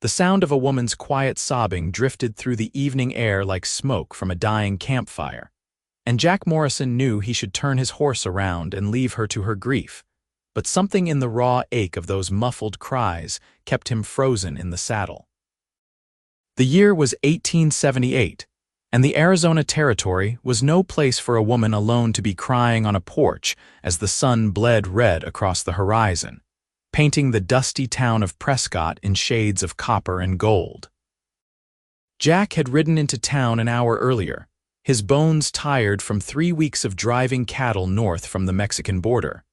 The sound of a woman's quiet sobbing drifted through the evening air like smoke from a dying campfire, and Jack Morrison knew he should turn his horse around and leave her to her grief, but something in the raw ache of those muffled cries kept him frozen in the saddle. The year was 1878, and the Arizona Territory was no place for a woman alone to be crying on a porch as the sun bled red across the horizon, painting the dusty town of Prescott in shades of copper and gold. Jack had ridden into town an hour earlier, his bones tired from 3 weeks of driving cattle north from the Mexican border,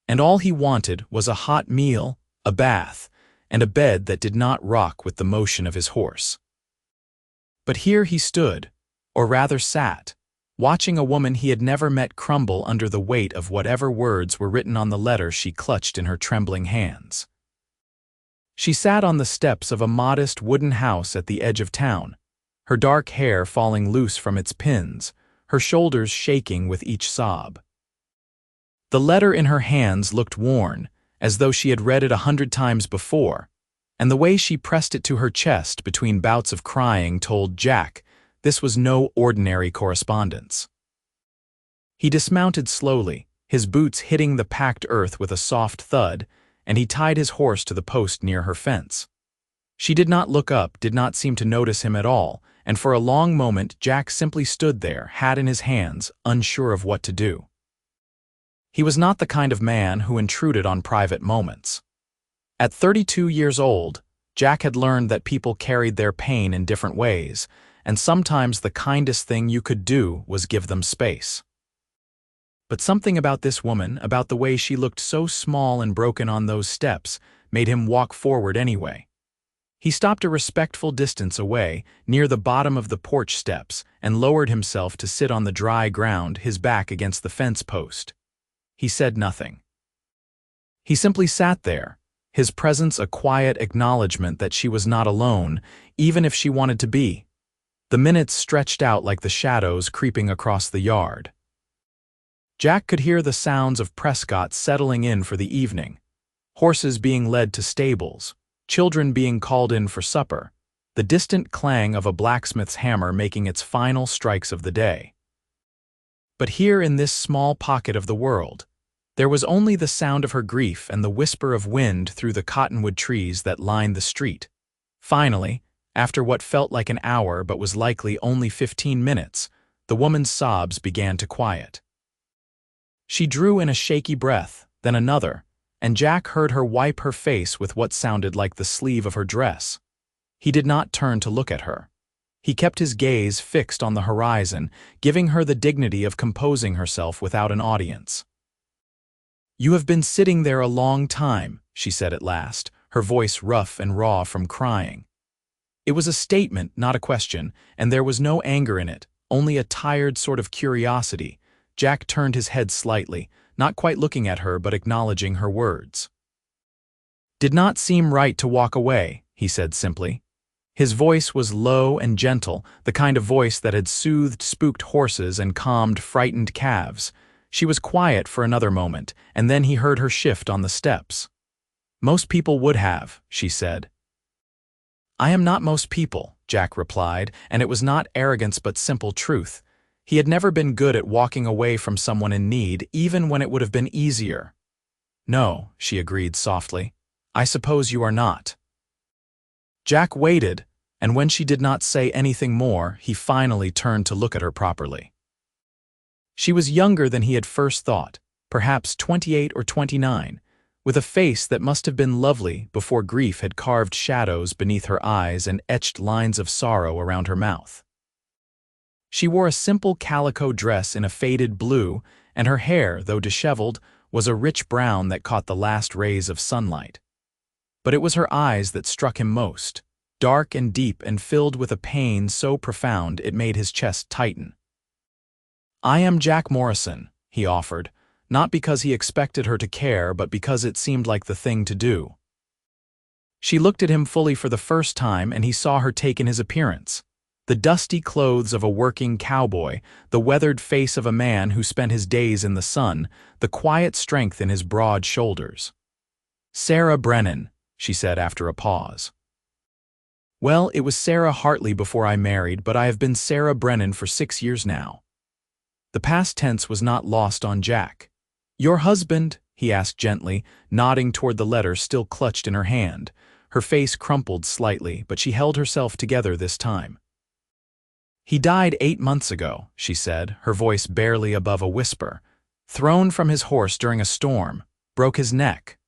and all he wanted was a hot meal, a bath, and a bed that did not rock with the motion of his horse. But here he stood, or rather sat, watching a woman he had never met crumble under the weight of whatever words were written on the letter she clutched in her trembling hands. She sat on the steps of a modest wooden house at the edge of town, her dark hair falling loose from its pins, her shoulders shaking with each sob. The letter in her hands looked worn, as though she had read it 100 times before, and the way she pressed it to her chest between bouts of crying told Jack this was no ordinary correspondence. He dismounted slowly, his boots hitting the packed earth with a soft thud, and he tied his horse to the post near her fence. She did not look up, did not seem to notice him at all, and for a long moment Jack simply stood there, hat in his hands, unsure of what to do. He was not the kind of man who intruded on private moments. At 32 years old, Jack had learned that people carried their pain in different ways, and sometimes the kindest thing you could do was give them space. But something about this woman, about the way she looked so small and broken on those steps, made him walk forward anyway. He stopped a respectful distance away, near the bottom of the porch steps, and lowered himself to sit on the dry ground, his back against the fence post. He said nothing. He simply sat there, his presence a quiet acknowledgement that she was not alone, even if she wanted to be. The minutes stretched out like the shadows creeping across the yard. Jack could hear the sounds of Prescott settling in for the evening, horses being led to stables, children being called in for supper, the distant clang of a blacksmith's hammer making its final strikes of the day. But here in this small pocket of the world, there was only the sound of her grief and the whisper of wind through the cottonwood trees that lined the street. Finally, after what felt like an hour but was likely only 15 minutes, the woman's sobs began to quiet. She drew in a shaky breath, then another, and Jack heard her wipe her face with what sounded like the sleeve of her dress. He did not turn to look at her. He kept his gaze fixed on the horizon, giving her the dignity of composing herself without an audience. "You have been sitting there a long time," she said at last, her voice rough and raw from crying. It was a statement, not a question, and there was no anger in it, only a tired sort of curiosity. Jack turned his head slightly, not quite looking at her but acknowledging her words. "Did not seem right to walk away," he said simply. His voice was low and gentle, the kind of voice that had soothed spooked horses and calmed frightened calves. She was quiet for another moment, and then he heard her shift on the steps. "Most people would have," she said. "I am not most people," Jack replied, and it was not arrogance but simple truth. He had never been good at walking away from someone in need, even when it would have been easier. "No," she agreed softly. "I suppose you are not." Jack waited, and when she did not say anything more, he finally turned to look at her properly. She was younger than he had first thought, perhaps 28 or 29, with a face that must have been lovely before grief had carved shadows beneath her eyes and etched lines of sorrow around her mouth. She wore a simple calico dress in a faded blue, and her hair, though disheveled, was a rich brown that caught the last rays of sunlight. But it was her eyes that struck him most, dark and deep and filled with a pain so profound it made his chest tighten. "I am Jack Morrison," he offered, not because he expected her to care but because it seemed like the thing to do. She looked at him fully for the first time, and he saw her take in his appearance. The dusty clothes of a working cowboy, the weathered face of a man who spent his days in the sun, the quiet strength in his broad shoulders. "Sarah Brennan," she said after a pause. Well, it was Sarah Hartley before I married, but I have been Sarah Brennan for 6 years now. The past tense was not lost on Jack. Your husband? He asked gently, nodding toward the letter still clutched in her hand. Her face crumpled slightly, but she held herself together this time. He died 8 months ago, she said, her voice barely above a whisper. Thrown from his horse during a storm, broke his neck.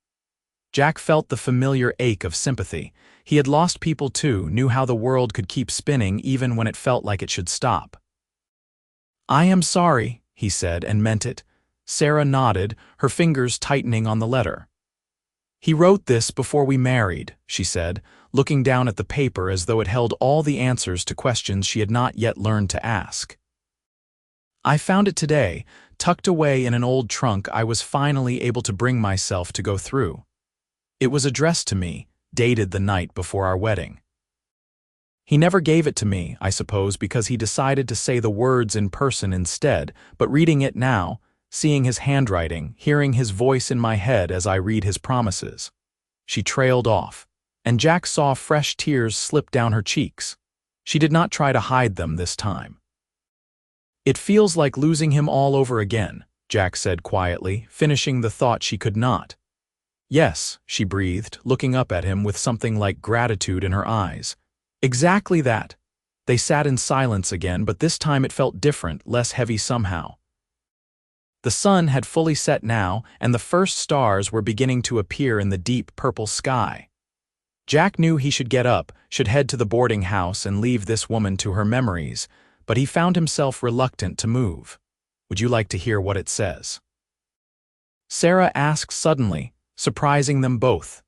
Jack felt the familiar ache of sympathy. He had lost people too, knew how the world could keep spinning even when it felt like it should stop. I am sorry, he said, and meant it. Sarah nodded, her fingers tightening on the letter. He wrote this before we married, she said, looking down at the paper as though it held all the answers to questions she had not yet learned to ask. I found it today, tucked away in an old trunk I was finally able to bring myself to go through. It was addressed to me, dated the night before our wedding. He never gave it to me, I suppose, because he decided to say the words in person instead, but reading it now, seeing his handwriting, hearing his voice in my head as I read his promises. She trailed off, and Jack saw fresh tears slip down her cheeks. She did not try to hide them this time. It feels like losing him all over again, Jack said quietly, finishing the thought she could not. Yes, she breathed, looking up at him with something like gratitude in her eyes. Exactly that. They sat in silence again, but this time it felt different, less heavy somehow. The sun had fully set now, and the first stars were beginning to appear in the deep purple sky. Jack knew he should get up, should head to the boarding house and leave this woman to her memories, but he found himself reluctant to move. Would you like to hear what it says? Sarah asked suddenly, surprising them both.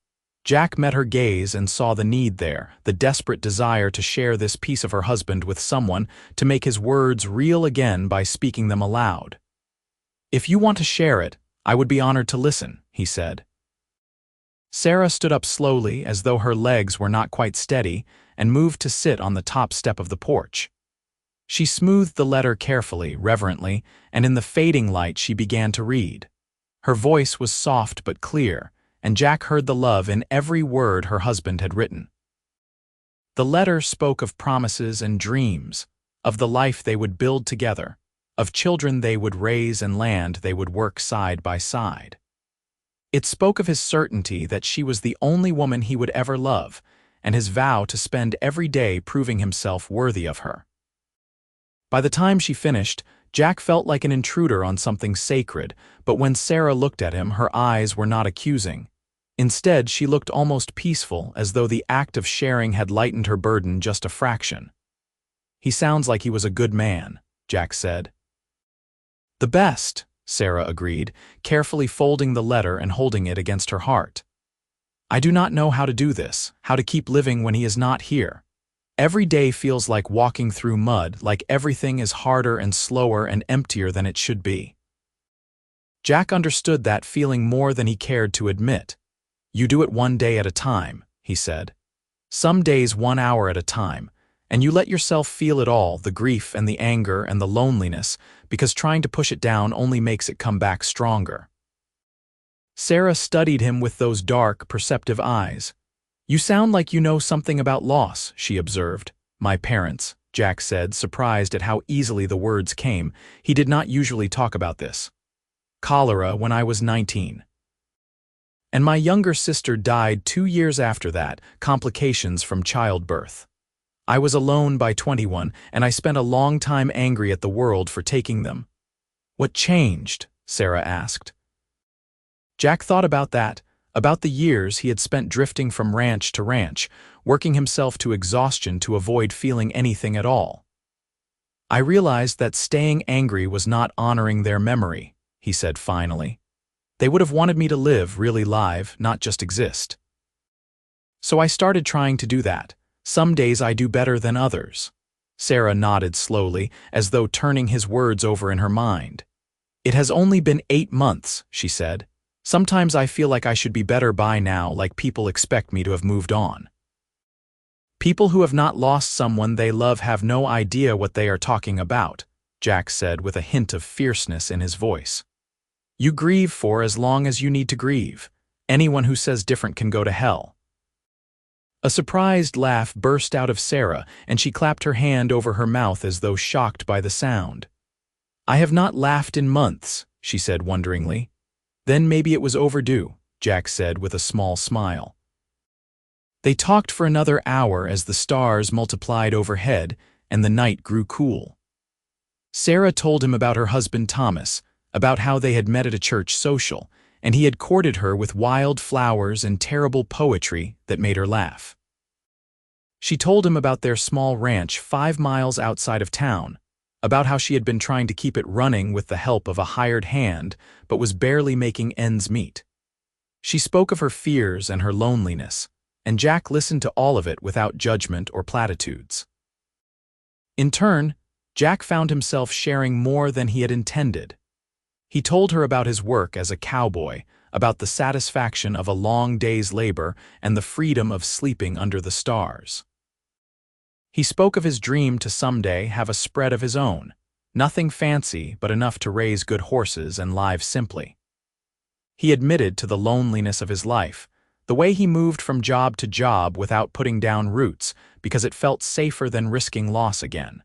Jack met her gaze and saw the need there, the desperate desire to share this piece of her husband with someone, to make his words real again by speaking them aloud. If you want to share it, I would be honored to listen, he said. Sarah stood up slowly, as though her legs were not quite steady, and moved to sit on the top step of the porch. She smoothed the letter carefully, reverently, and in the fading light she began to read. Her voice was soft but clear, and Jack heard the love in every word her husband had written. The letter spoke of promises and dreams, of the life they would build together, of children they would raise and land they would work side by side. It spoke of his certainty that she was the only woman he would ever love, and his vow to spend every day proving himself worthy of her. By the time she finished, Jack felt like an intruder on something sacred, but when Sarah looked at him, her eyes were not accusing. Instead, she looked almost peaceful, as though the act of sharing had lightened her burden just a fraction. He sounds like he was a good man, Jack said. The best, Sarah agreed, carefully folding the letter and holding it against her heart. I do not know how to do this, how to keep living when he is not here. Every day feels like walking through mud, like everything is harder and slower and emptier than it should be. Jack understood that feeling more than he cared to admit. You do it one day at a time, he said. Some days 1 hour at a time, and you let yourself feel it all, the grief and the anger and the loneliness, because trying to push it down only makes it come back stronger. Sarah studied him with those dark, perceptive eyes. You sound like you know something about loss, she observed. My parents, Jack said, surprised at how easily the words came. He did not usually talk about this. Cholera when I was 19. And my younger sister died 2 years after that, complications from childbirth. I was alone by 21, and I spent a long time angry at the world for taking them. What changed? Sarah asked. Jack thought about that, about the years he had spent drifting from ranch to ranch, working himself to exhaustion to avoid feeling anything at all. I realized that staying angry was not honoring their memory, he said finally. They would have wanted me to live, really live, not just exist. So I started trying to do that. Some days I do better than others. Sarah nodded slowly, as though turning his words over in her mind. It has only been 8 months, she said. Sometimes I feel like I should be better by now, like people expect me to have moved on. People who have not lost someone they love have no idea what they are talking about, Jack said with a hint of fierceness in his voice. You grieve for as long as you need to grieve. Anyone who says different can go to hell. A surprised laugh burst out of Sarah, and she clapped her hand over her mouth as though shocked by the sound. "I have not laughed in months," she said wonderingly. "Then maybe it was overdue," Jack said with a small smile. They talked for another hour as the stars multiplied overhead and the night grew cool. Sarah told him about her husband Thomas, about how they had met at a church social, and he had courted her with wild flowers and terrible poetry that made her laugh. She told him about their small ranch 5 miles outside of town, about how she had been trying to keep it running with the help of a hired hand, but was barely making ends meet. She spoke of her fears and her loneliness, and Jack listened to all of it without judgment or platitudes. In turn, Jack found himself sharing more than he had intended. He told her about his work as a cowboy, about the satisfaction of a long day's labor and the freedom of sleeping under the stars. He spoke of his dream to someday have a spread of his own, nothing fancy but enough to raise good horses and live simply. He admitted to the loneliness of his life, the way he moved from job to job without putting down roots because it felt safer than risking loss again.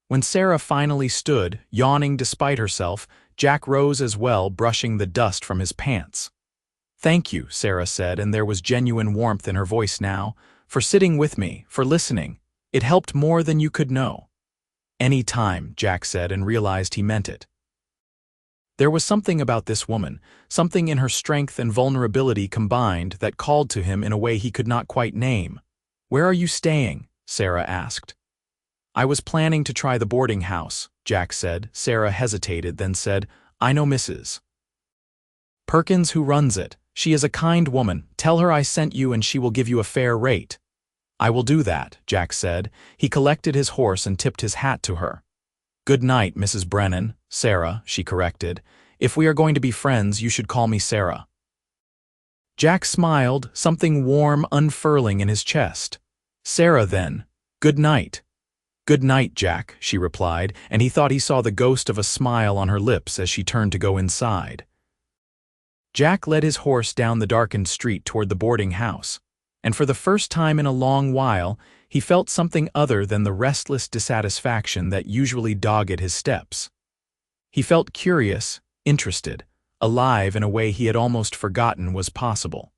When Sarah finally stood, yawning despite herself, Jack rose as well, brushing the dust from his pants. "Thank you," Sarah said, and there was genuine warmth in her voice now, "for sitting with me, for listening. It helped more than you could know." "Any time," Jack said, and realized he meant it. There was something about this woman, something in her strength and vulnerability combined that called to him in a way he could not quite name. "Where are you staying?" Sarah asked. "I was planning to try the boarding house," Jack said. Sarah hesitated, then said, "I know Mrs. Perkins who runs it. She is a kind woman. Tell her I sent you and she will give you a fair rate." "I will do that," Jack said. He collected his horse and tipped his hat to her. "Good night, Mrs. Brennan." "Sarah," she corrected. "If we are going to be friends, you should call me Sarah." Jack smiled, something warm unfurling in his chest. "Sarah, then. Good night." "Good night, Jack," she replied, and he thought he saw the ghost of a smile on her lips as she turned to go inside. Jack led his horse down the darkened street toward the boarding house, and for the first time in a long while, he felt something other than the restless dissatisfaction that usually dogged his steps. He felt curious, interested, alive in a way he had almost forgotten was possible.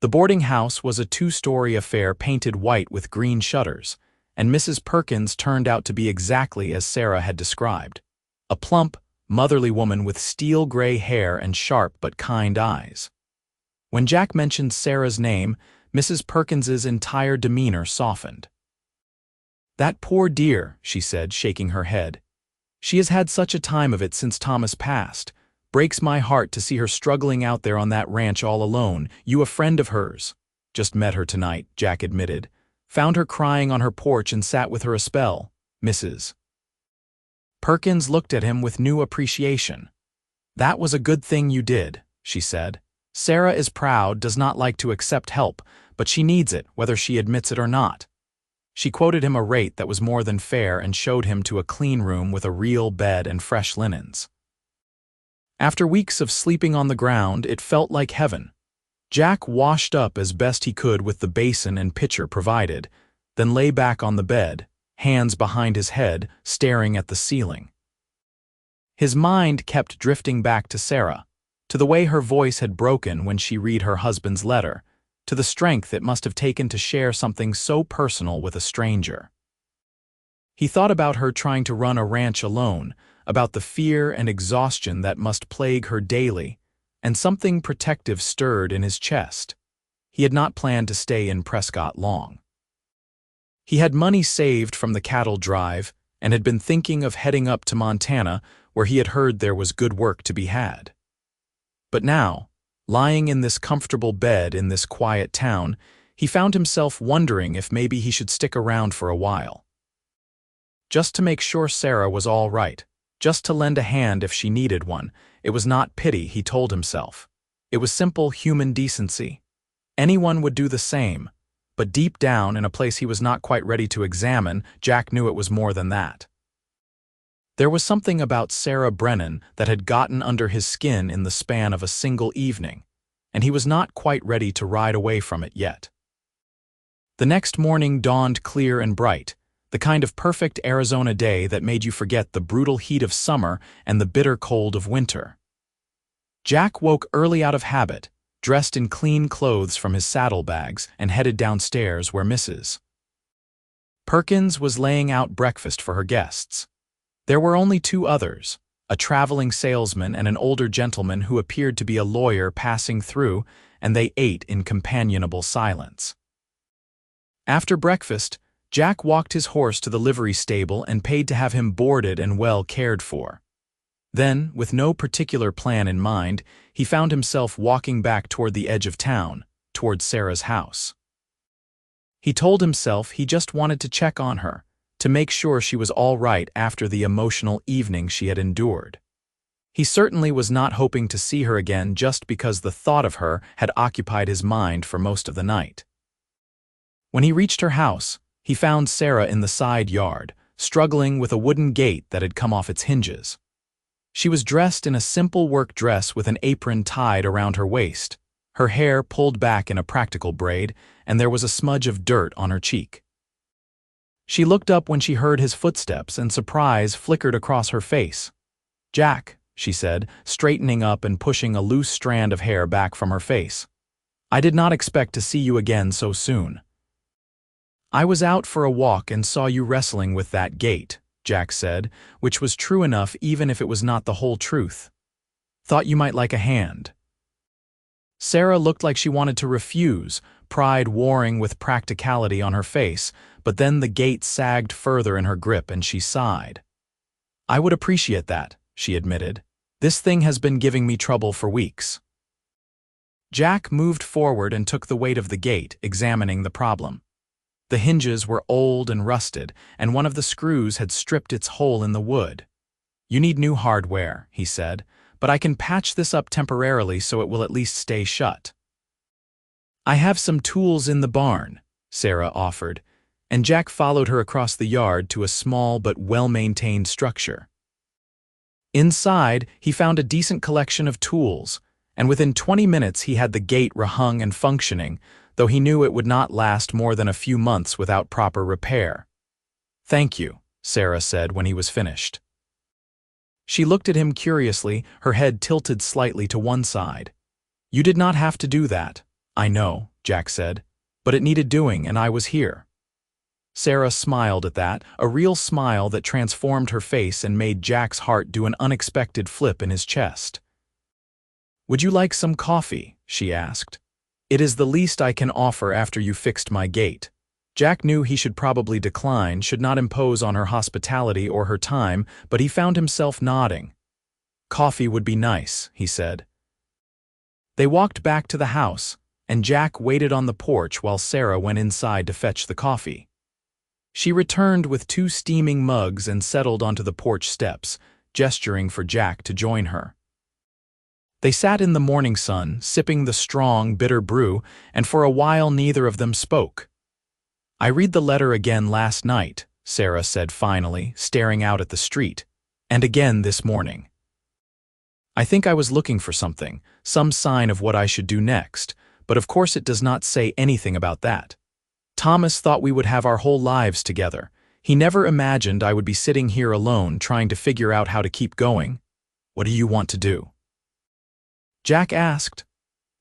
The boarding house was a 2-story affair painted white with green shutters, and Mrs. Perkins turned out to be exactly as Sarah had described. A plump, motherly woman with steel-gray hair and sharp but kind eyes. When Jack mentioned Sarah's name, Mrs. Perkins's entire demeanor softened. "That poor dear," she said, shaking her head. "She has had such a time of it since Thomas passed. Breaks my heart to see her struggling out there on that ranch all alone. You a friend of hers?" "Just met her tonight," Jack admitted. "Found her crying on her porch and sat with her a spell." Mrs. Perkins looked at him with new appreciation. "That was a good thing you did," she said. "Sarah is proud, does not like to accept help, but she needs it, whether she admits it or not." She quoted him a rate that was more than fair and showed him to a clean room with a real bed and fresh linens. After weeks of sleeping on the ground, it felt like heaven. Jack washed up as best he could with the basin and pitcher provided, then lay back on the bed, hands behind his head, staring at the ceiling. His mind kept drifting back to Sarah, to the way her voice had broken when she read her husband's letter, to the strength it must have taken to share something so personal with a stranger. He thought about her trying to run a ranch alone, about the fear and exhaustion that must plague her daily, and something protective stirred in his chest. He had not planned to stay in Prescott long. He had money saved from the cattle drive and had been thinking of heading up to Montana, where he had heard there was good work to be had. But now, lying in this comfortable bed in this quiet town, he found himself wondering if maybe he should stick around for a while. Just to make sure Sarah was all right, just to lend a hand if she needed one. It was not pity, he told himself. It was simple human decency. Anyone would do the same, but deep down, in a place he was not quite ready to examine, Jack knew it was more than that. There was something about Sarah Brennan that had gotten under his skin in the span of a single evening, and he was not quite ready to ride away from it yet. The next morning dawned clear and bright, the kind of perfect Arizona day that made you forget the brutal heat of summer and the bitter cold of winter. Jack woke early out of habit, dressed in clean clothes from his saddlebags, and headed downstairs where Mrs. Perkins was laying out breakfast for her guests. There were only two others, a traveling salesman and an older gentleman who appeared to be a lawyer passing through, and they ate in companionable silence. After breakfast, Jack walked his horse to the livery stable and paid to have him boarded and well cared for. Then, with no particular plan in mind, he found himself walking back toward the edge of town, toward Sarah's house. He told himself he just wanted to check on her, to make sure she was all right after the emotional evening she had endured. He certainly was not hoping to see her again just because the thought of her had occupied his mind for most of the night. When he reached her house, he found Sarah in the side yard, struggling with a wooden gate that had come off its hinges. She was dressed in a simple work dress with an apron tied around her waist, her hair pulled back in a practical braid, and there was a smudge of dirt on her cheek. She looked up when she heard his footsteps, and surprise flickered across her face. "Jack," she said, straightening up and pushing a loose strand of hair back from her face. "I did not expect to see you again so soon." "I was out for a walk and saw you wrestling with that gate," Jack said, which was true enough even if it was not the whole truth. "Thought you might like a hand." Sarah looked like she wanted to refuse, pride warring with practicality on her face, but then the gate sagged further in her grip and she sighed. "I would appreciate that," she admitted. "This thing has been giving me trouble for weeks." Jack moved forward and took the weight of the gate, examining the problem. The hinges were old and rusted, and one of the screws had stripped its hole in the wood. "You need new hardware," he said, "but I can patch this up temporarily so it will at least stay shut." "I have some tools in the barn," Sarah offered, and Jack followed her across the yard to a small but well-maintained structure. Inside, he found a decent collection of tools, and within 20 minutes he had the gate rehung and functioning, though he knew it would not last more than a few months without proper repair. "Thank you," Sarah said when he was finished. She looked at him curiously, her head tilted slightly to one side. "You did not have to do that." "I know," Jack said, "but it needed doing and I was here." Sarah smiled at that, a real smile that transformed her face and made Jack's heart do an unexpected flip in his chest. "Would you like some coffee?" she asked. "It is the least I can offer after you fixed my gate." Jack knew he should probably decline, should not impose on her hospitality or her time, but he found himself nodding. "Coffee would be nice," he said. They walked back to the house, and Jack waited on the porch while Sarah went inside to fetch the coffee. She returned with 2 steaming mugs and settled onto the porch steps, gesturing for Jack to join her. They sat in the morning sun, sipping the strong, bitter brew, and for a while neither of them spoke. "I read the letter again last night," Sarah said finally, staring out at the street, "and again this morning. I think I was looking for something, some sign of what I should do next, but of course it does not say anything about that. Thomas thought we would have our whole lives together. He never imagined I would be sitting here alone trying to figure out how to keep going. What do you want to do?" Jack asked.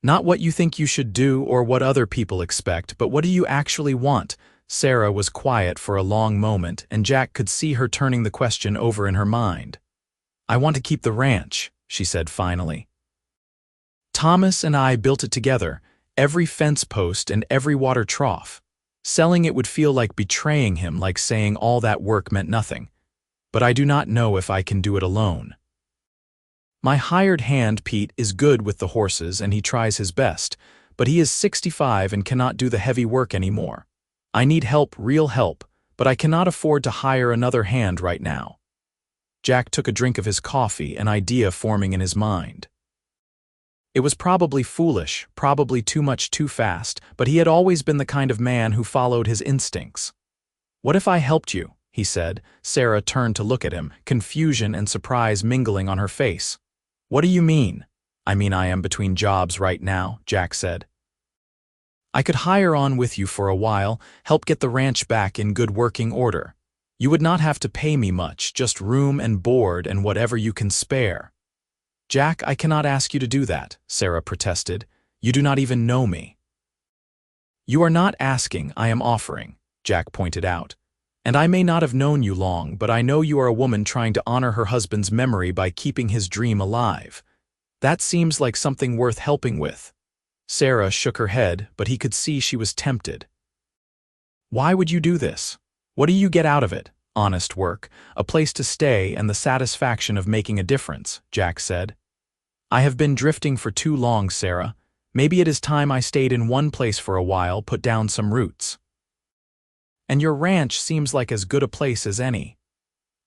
"Not what you think you should do or what other people expect, but what do you actually want?" Sarah was quiet for a long moment, and Jack could see her turning the question over in her mind. "I want to keep the ranch," she said finally. "Thomas and I built it together, every fence post and every water trough. Selling it would feel like betraying him, like saying all that work meant nothing. But I do not know if I can do it alone. My hired hand, Pete, is good with the horses and he tries his best, but he is 65 and cannot do the heavy work anymore. I need help, real help, but I cannot afford to hire another hand right now." Jack took a drink of his coffee, an idea forming in his mind. It was probably foolish, probably too much too fast, but he had always been the kind of man who followed his instincts. "What if I helped you?" he said. Sarah turned to look at him, confusion and surprise mingling on her face. "What do you mean?" "I mean I am between jobs right now," Jack said. I could hire on with you for a while, help get the ranch back in good working order. You would not have to pay me much, just room and board and whatever you can spare." "Jack, I cannot ask you to do that," Sarah protested. "You do not even know me." "You are not asking, I am offering," Jack pointed out. "And I may not have known you long, but I know you are a woman trying to honor her husband's memory by keeping his dream alive. That seems like something worth helping with." Sarah shook her head, but he could see she was tempted. "Why would you do this? What do you get out of it?" "Honest work, a place to stay, and the satisfaction of making a difference," Jack said. "I have been drifting for too long, Sarah. Maybe it is time I stayed in one place for a while, put down some roots." "And your ranch seems like as good a place as any."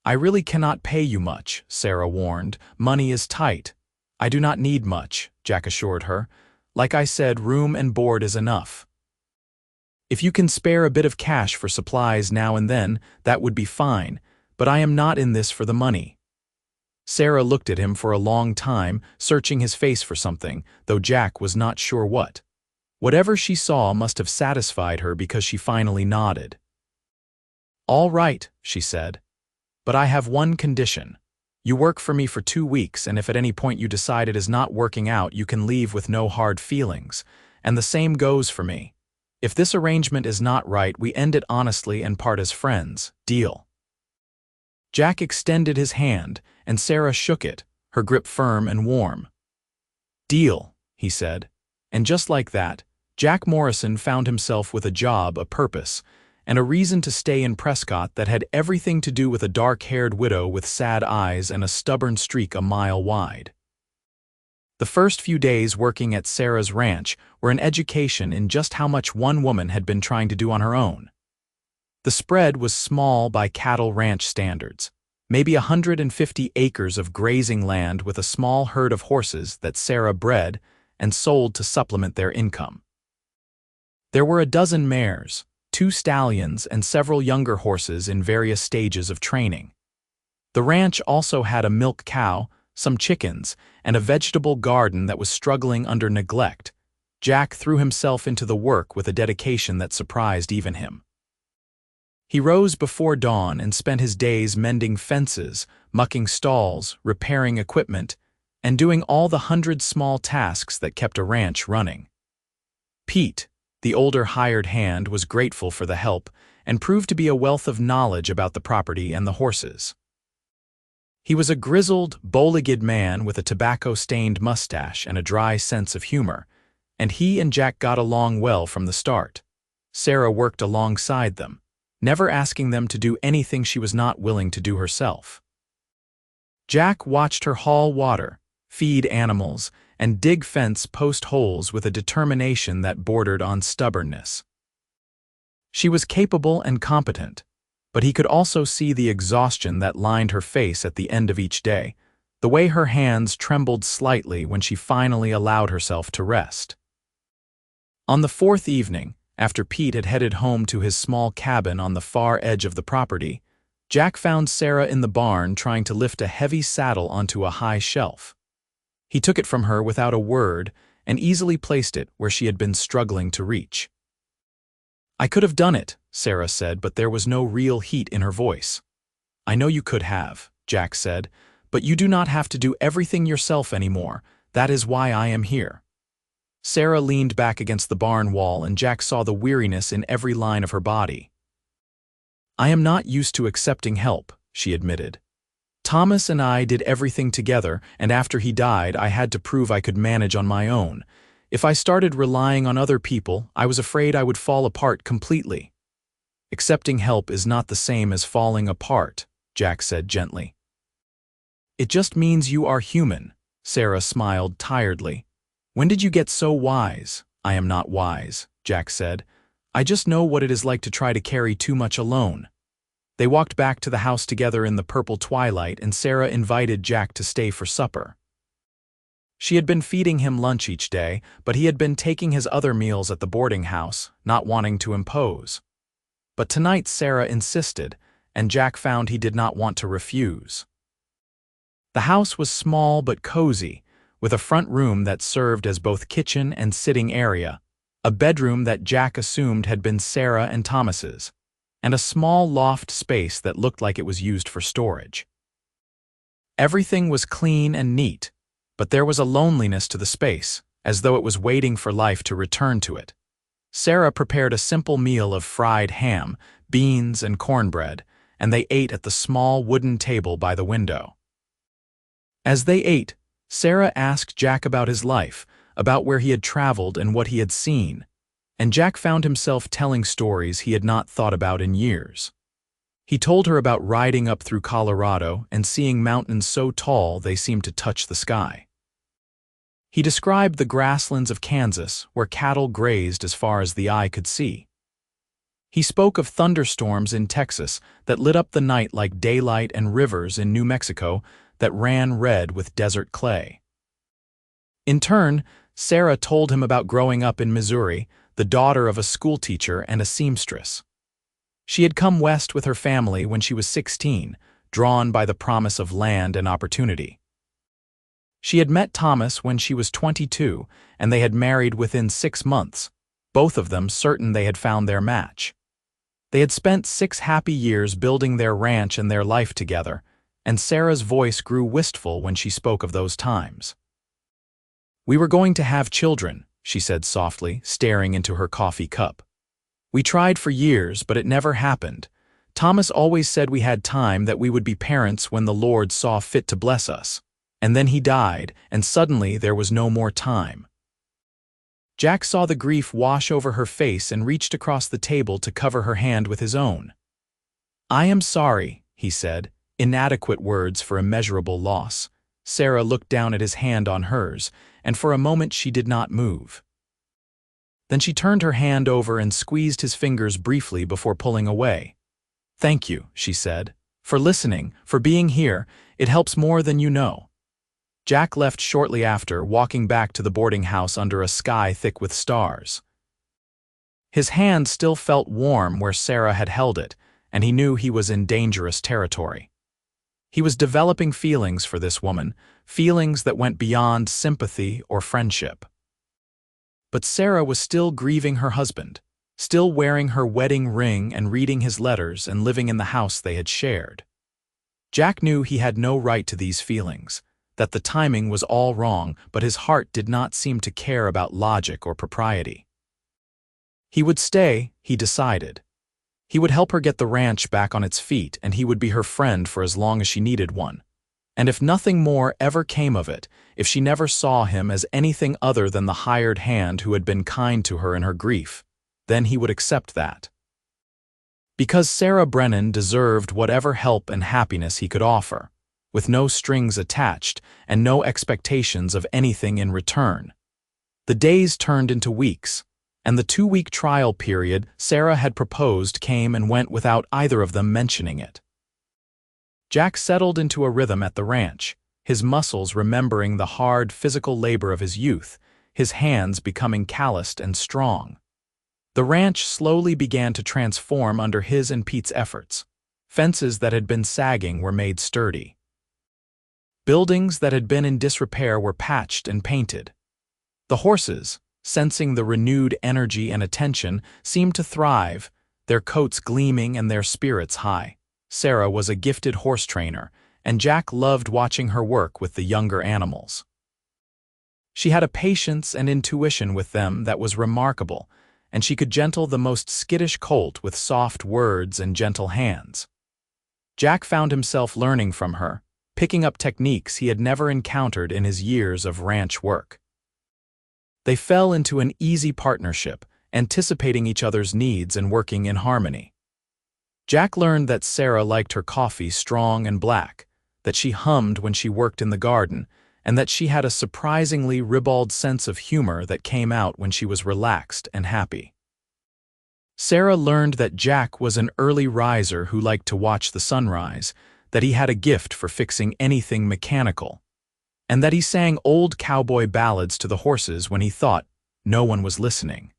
"I really cannot pay you much," Sarah warned. "Money is tight." "I do not need much," Jack assured her. "Like I said, room and board is enough. If you can spare a bit of cash for supplies now and then, that would be fine, but I am not in this for the money." Sarah looked at him for a long time, searching his face for something, though Jack was not sure what. Whatever she saw must have satisfied her because she finally nodded. "All right," she said. "But I have one condition. You work for me for 2 weeks, and if at any point you decide it is not working out, you can leave with no hard feelings. And the same goes for me. If this arrangement is not right, we end it honestly and part as friends. Deal?" Jack extended his hand, and Sarah shook it, her grip firm and warm. "Deal," he said. And just like that, Jack Morrison found himself with a job, a purpose, and a reason to stay in Prescott that had everything to do with a dark-haired widow with sad eyes and a stubborn streak a mile wide. The first few days working at Sarah's ranch were an education in just how much one woman had been trying to do on her own. The spread was small by cattle ranch standards, maybe 150 acres of grazing land with a small herd of horses that Sarah bred and sold to supplement their income. There were a dozen mares, 2 stallions, and several younger horses in various stages of training. The ranch also had a milk cow, some chickens, and a vegetable garden that was struggling under neglect. Jack threw himself into the work with a dedication that surprised even him. He rose before dawn and spent his days mending fences, mucking stalls, repairing equipment, and doing all the 100 small tasks that kept a ranch running. Pete, the older hired hand, was grateful for the help and proved to be a wealth of knowledge about the property and the horses. He was a grizzled, bow-legged man with a tobacco-stained mustache and a dry sense of humor, and he and Jack got along well from the start. Sarah worked alongside them, never asking them to do anything she was not willing to do herself. Jack watched her haul water, feed animals, and dig fence post holes with a determination that bordered on stubbornness. She was capable and competent, but he could also see the exhaustion that lined her face at the end of each day, the way her hands trembled slightly when she finally allowed herself to rest. On the 4th evening, after Pete had headed home to his small cabin on the far edge of the property, Jack found Sarah in the barn trying to lift a heavy saddle onto a high shelf. He took it from her without a word and easily placed it where she had been struggling to reach. "I could have done it," Sarah said, but there was no real heat in her voice. "I know you could have," Jack said, "but you do not have to do everything yourself anymore. That is why I am here." Sarah leaned back against the barn wall, and Jack saw the weariness in every line of her body. "I am not used to accepting help," she admitted. "Thomas and I did everything together, and after he died, I had to prove I could manage on my own. If I started relying on other people, I was afraid I would fall apart completely." "Accepting help is not the same as falling apart," Jack said gently. "It just means you are human," Sarah smiled tiredly. "When did you get so wise?" "I am not wise," Jack said. "I just know what it is like to try to carry too much alone." They walked back to the house together in the purple twilight, and Sarah invited Jack to stay for supper. She had been feeding him lunch each day, but he had been taking his other meals at the boarding house, not wanting to impose. But tonight Sarah insisted, and Jack found he did not want to refuse. The house was small but cozy, with a front room that served as both kitchen and sitting area, a bedroom that Jack assumed had been Sarah and Thomas's, and a small loft space that looked like it was used for storage. Everything was clean and neat, but there was a loneliness to the space, as though it was waiting for life to return to it. Sarah prepared a simple meal of fried ham, beans, and cornbread, and they ate at the small wooden table by the window. As they ate, Sarah asked Jack about his life, about where he had traveled and what he had seen, and Jack found himself telling stories he had not thought about in years. He told her about riding up through Colorado and seeing mountains so tall they seemed to touch the sky. He described the grasslands of Kansas, where cattle grazed as far as the eye could see. He spoke of thunderstorms in Texas that lit up the night like daylight and rivers in New Mexico that ran red with desert clay. In turn, Sarah told him about growing up in Missouri, the daughter of a schoolteacher and a seamstress. She had come west with her family when she was 16, drawn by the promise of land and opportunity. She had met Thomas when she was 22, and they had married within 6 months, both of them certain they had found their match. They had spent 6 happy years building their ranch and their life together, and Sarah's voice grew wistful when she spoke of those times. "We were going to have children," she said softly, staring into her coffee cup. "We tried for years, but it never happened. Thomas always said we had time, that we would be parents when the Lord saw fit to bless us. And then he died, and suddenly there was no more time." Jack saw the grief wash over her face and reached across the table to cover her hand with his own. "I am sorry," he said, inadequate words for immeasurable loss. Sarah looked down at his hand on hers, and for a moment she did not move. Then she turned her hand over and squeezed his fingers briefly before pulling away. "Thank you," she said, "for listening, for being here. It helps more than you know." Jack left shortly after, walking back to the boarding house under a sky thick with stars. His hand still felt warm where Sarah had held it, and he knew he was in dangerous territory. He was developing feelings for this woman, feelings that went beyond sympathy or friendship. But Sarah was still grieving her husband, still wearing her wedding ring and reading his letters and living in the house they had shared. Jack knew he had no right to these feelings, that the timing was all wrong, but his heart did not seem to care about logic or propriety. He would stay, he decided. He would help her get the ranch back on its feet, and he would be her friend for as long as she needed one. And if nothing more ever came of it, if she never saw him as anything other than the hired hand who had been kind to her in her grief, then he would accept that. Because Sarah Brennan deserved whatever help and happiness he could offer, with no strings attached and no expectations of anything in return. The days turned into weeks, and the 2-week trial period Sarah had proposed came and went without either of them mentioning it. Jack settled into a rhythm at the ranch, his muscles remembering the hard physical labor of his youth, his hands becoming calloused and strong. The ranch slowly began to transform under his and Pete's efforts. Fences that had been sagging were made sturdy. Buildings that had been in disrepair were patched and painted. The horses, sensing the renewed energy and attention, seemed to thrive, their coats gleaming and their spirits high. Sarah was a gifted horse trainer, and Jack loved watching her work with the younger animals. She had a patience and intuition with them that was remarkable, and she could gentle the most skittish colt with soft words and gentle hands. Jack found himself learning from her, picking up techniques he had never encountered in his years of ranch work. They fell into an easy partnership, anticipating each other's needs and working in harmony. Jack learned that Sarah liked her coffee strong and black, that she hummed when she worked in the garden, and that she had a surprisingly ribald sense of humor that came out when she was relaxed and happy. Sarah learned that Jack was an early riser who liked to watch the sunrise, that he had a gift for fixing anything mechanical, and that he sang old cowboy ballads to the horses when he thought no one was listening.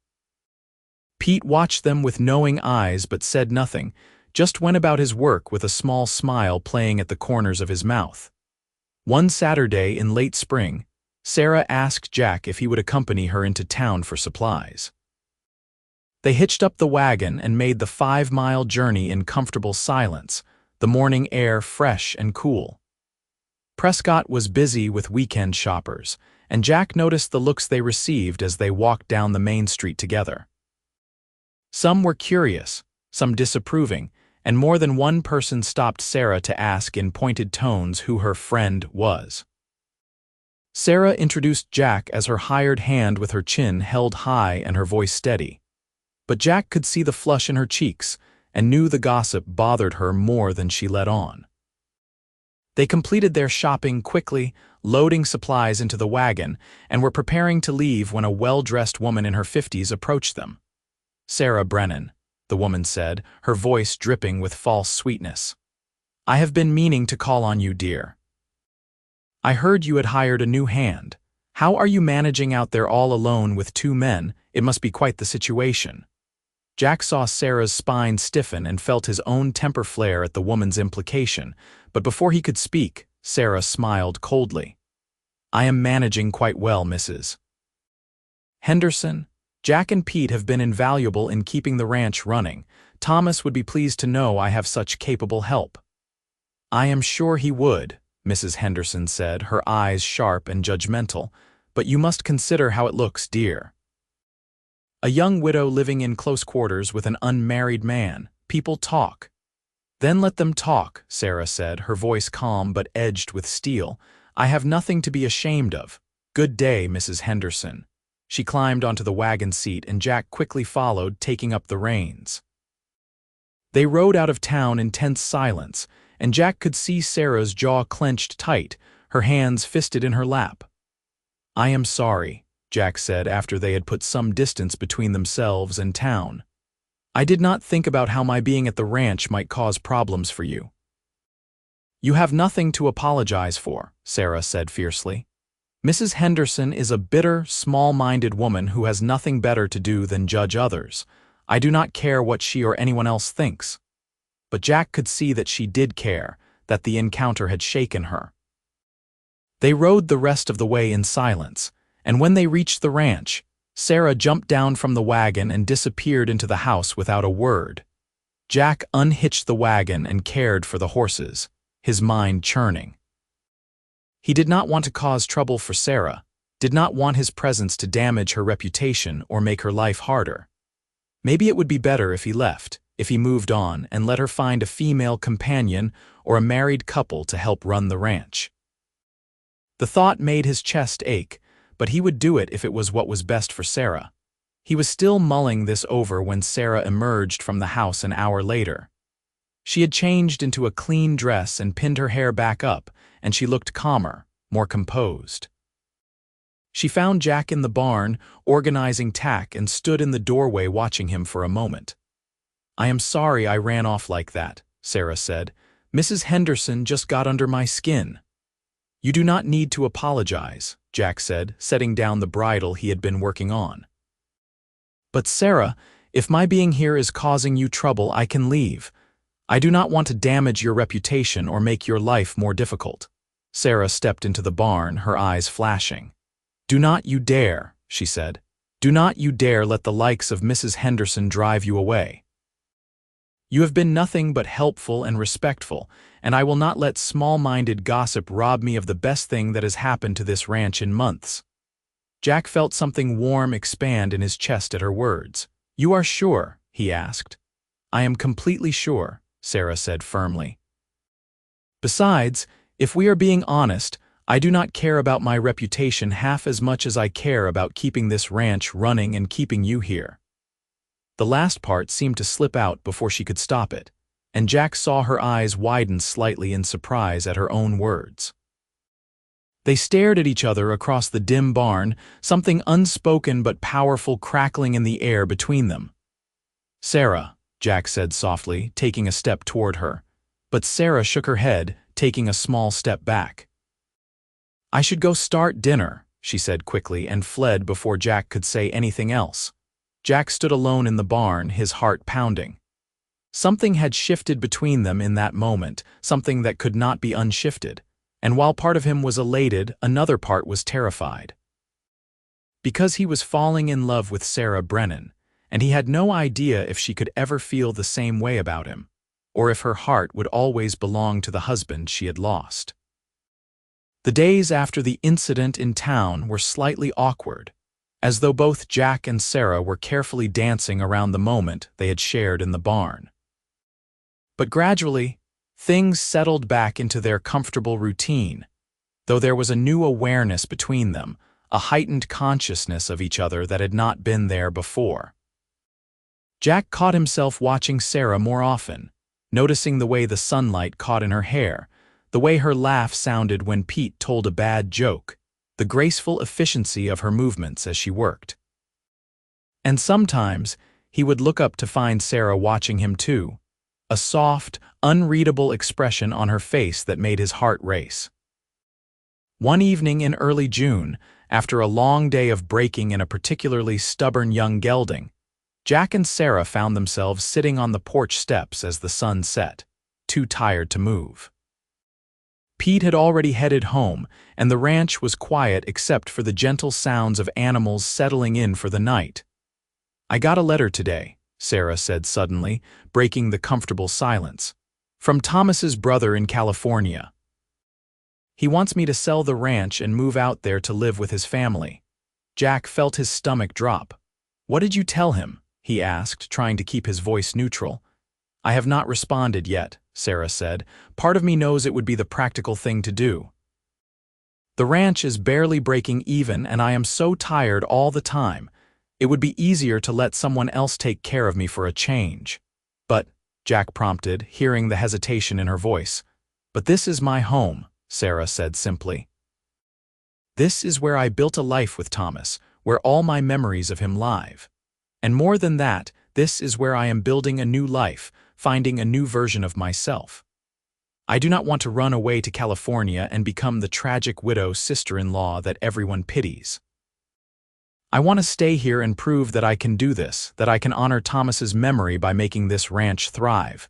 Pete watched them with knowing eyes but said nothing, just went about his work with a small smile playing at the corners of his mouth. One Saturday in late spring, Sarah asked Jack if he would accompany her into town for supplies. They hitched up the wagon and made the 5-mile journey in comfortable silence, the morning air fresh and cool. Prescott was busy with weekend shoppers, and Jack noticed the looks they received as they walked down the main street together. Some were curious, some disapproving, and more than one person stopped Sarah to ask in pointed tones who her friend was. Sarah introduced Jack as her hired hand with her chin held high and her voice steady. But Jack could see the flush in her cheeks and knew the gossip bothered her more than she let on. They completed their shopping quickly, loading supplies into the wagon, and were preparing to leave when a well-dressed woman in her 50s approached them. "Sarah Brennan," the woman said, her voice dripping with false sweetness. "I have been meaning to call on you, dear. I heard you had hired a new hand. How are you managing out there all alone with 2 men? It must be quite the situation." Jack saw Sarah's spine stiffen and felt his own temper flare at the woman's implication, but before he could speak, Sarah smiled coldly. "I am managing quite well, Mrs. Henderson. Jack and Pete have been invaluable in keeping the ranch running. Thomas would be pleased to know I have such capable help." "I am sure he would," Mrs. Henderson said, her eyes sharp and judgmental, "but you must consider how it looks, dear. A young widow living in close quarters with an unmarried man. People talk." "Then let them talk," Sarah said, her voice calm but edged with steel. "I have nothing to be ashamed of. Good day, Mrs. Henderson." She climbed onto the wagon seat and Jack quickly followed, taking up the reins. They rode out of town in tense silence, and Jack could see Sarah's jaw clenched tight, her hands fisted in her lap. "I am sorry," Jack said after they had put some distance between themselves and town. "I did not think about how my being at the ranch might cause problems for you." "You have nothing to apologize for," Sarah said fiercely. "Mrs. Henderson is a bitter, small-minded woman who has nothing better to do than judge others. I do not care what she or anyone else thinks." But Jack could see that she did care, that the encounter had shaken her. They rode the rest of the way in silence, and when they reached the ranch, Sarah jumped down from the wagon and disappeared into the house without a word. Jack unhitched the wagon and cared for the horses, his mind churning. He did not want to cause trouble for Sarah, did not want his presence to damage her reputation or make her life harder. Maybe it would be better if he left, if he moved on and let her find a female companion or a married couple to help run the ranch. The thought made his chest ache, but he would do it if it was what was best for Sarah. He was still mulling this over when Sarah emerged from the house an hour later. She had changed into a clean dress and pinned her hair back up, and she looked calmer, more composed. She found Jack in the barn, organizing tack, and stood in the doorway watching him for a moment. "I am sorry I ran off like that," Sarah said. "Mrs. Henderson just got under my skin." "You do not need to apologize," Jack said, setting down the bridle he had been working on. "But Sarah, if my being here is causing you trouble, I can leave. I do not want to damage your reputation or make your life more difficult." Sarah stepped into the barn, her eyes flashing. "Do not you dare," she said. "Do not you dare let the likes of Mrs. Henderson drive you away. You have been nothing but helpful and respectful, and I will not let small-minded gossip rob me of the best thing that has happened to this ranch in months." Jack felt something warm expand in his chest at her words. "You are sure?" he asked. "I am completely sure," Sarah said firmly. "Besides, if we are being honest, I do not care about my reputation half as much as I care about keeping this ranch running and keeping you here." The last part seemed to slip out before she could stop it, and Jack saw her eyes widen slightly in surprise at her own words. They stared at each other across the dim barn, something unspoken but powerful crackling in the air between them. "Sarah," Jack said softly, taking a step toward her, but Sarah shook her head, taking a small step back. "I should go start dinner," she said quickly and fled before Jack could say anything else. Jack stood alone in the barn, his heart pounding. Something had shifted between them in that moment, something that could not be unshifted, and while part of him was elated, another part was terrified. Because he was falling in love with Sarah Brennan, and he had no idea if she could ever feel the same way about him, or if her heart would always belong to the husband she had lost. The days after the incident in town were slightly awkward, as though both Jack and Sarah were carefully dancing around the moment they had shared in the barn. But gradually, things settled back into their comfortable routine, though there was a new awareness between them, a heightened consciousness of each other that had not been there before. Jack caught himself watching Sarah more often, noticing the way the sunlight caught in her hair, the way her laugh sounded when Pete told a bad joke, the graceful efficiency of her movements as she worked. And sometimes he would look up to find Sarah watching him too, a soft, unreadable expression on her face that made his heart race. One evening in early June, after a long day of breaking in a particularly stubborn young gelding, Jack and Sarah found themselves sitting on the porch steps as the sun set, too tired to move. Pete had already headed home, and the ranch was quiet except for the gentle sounds of animals settling in for the night. "I got a letter today," Sarah said suddenly, breaking the comfortable silence. "From Thomas's brother in California. He wants me to sell the ranch and move out there to live with his family." Jack felt his stomach drop. "What did you tell him?" he asked, trying to keep his voice neutral. "I have not responded yet," Sarah said. "Part of me knows it would be the practical thing to do. The ranch is barely breaking even, and I am so tired all the time. It would be easier to let someone else take care of me for a change." "But," Jack prompted, hearing the hesitation in her voice. "But this is my home," Sarah said simply. "This is where I built a life with Thomas, where all my memories of him live. And more than that, this is where I am building a new life, finding a new version of myself. I do not want to run away to California and become the tragic widow sister-in-law that everyone pities. I want to stay here and prove that I can do this, that I can honor Thomas's memory by making this ranch thrive."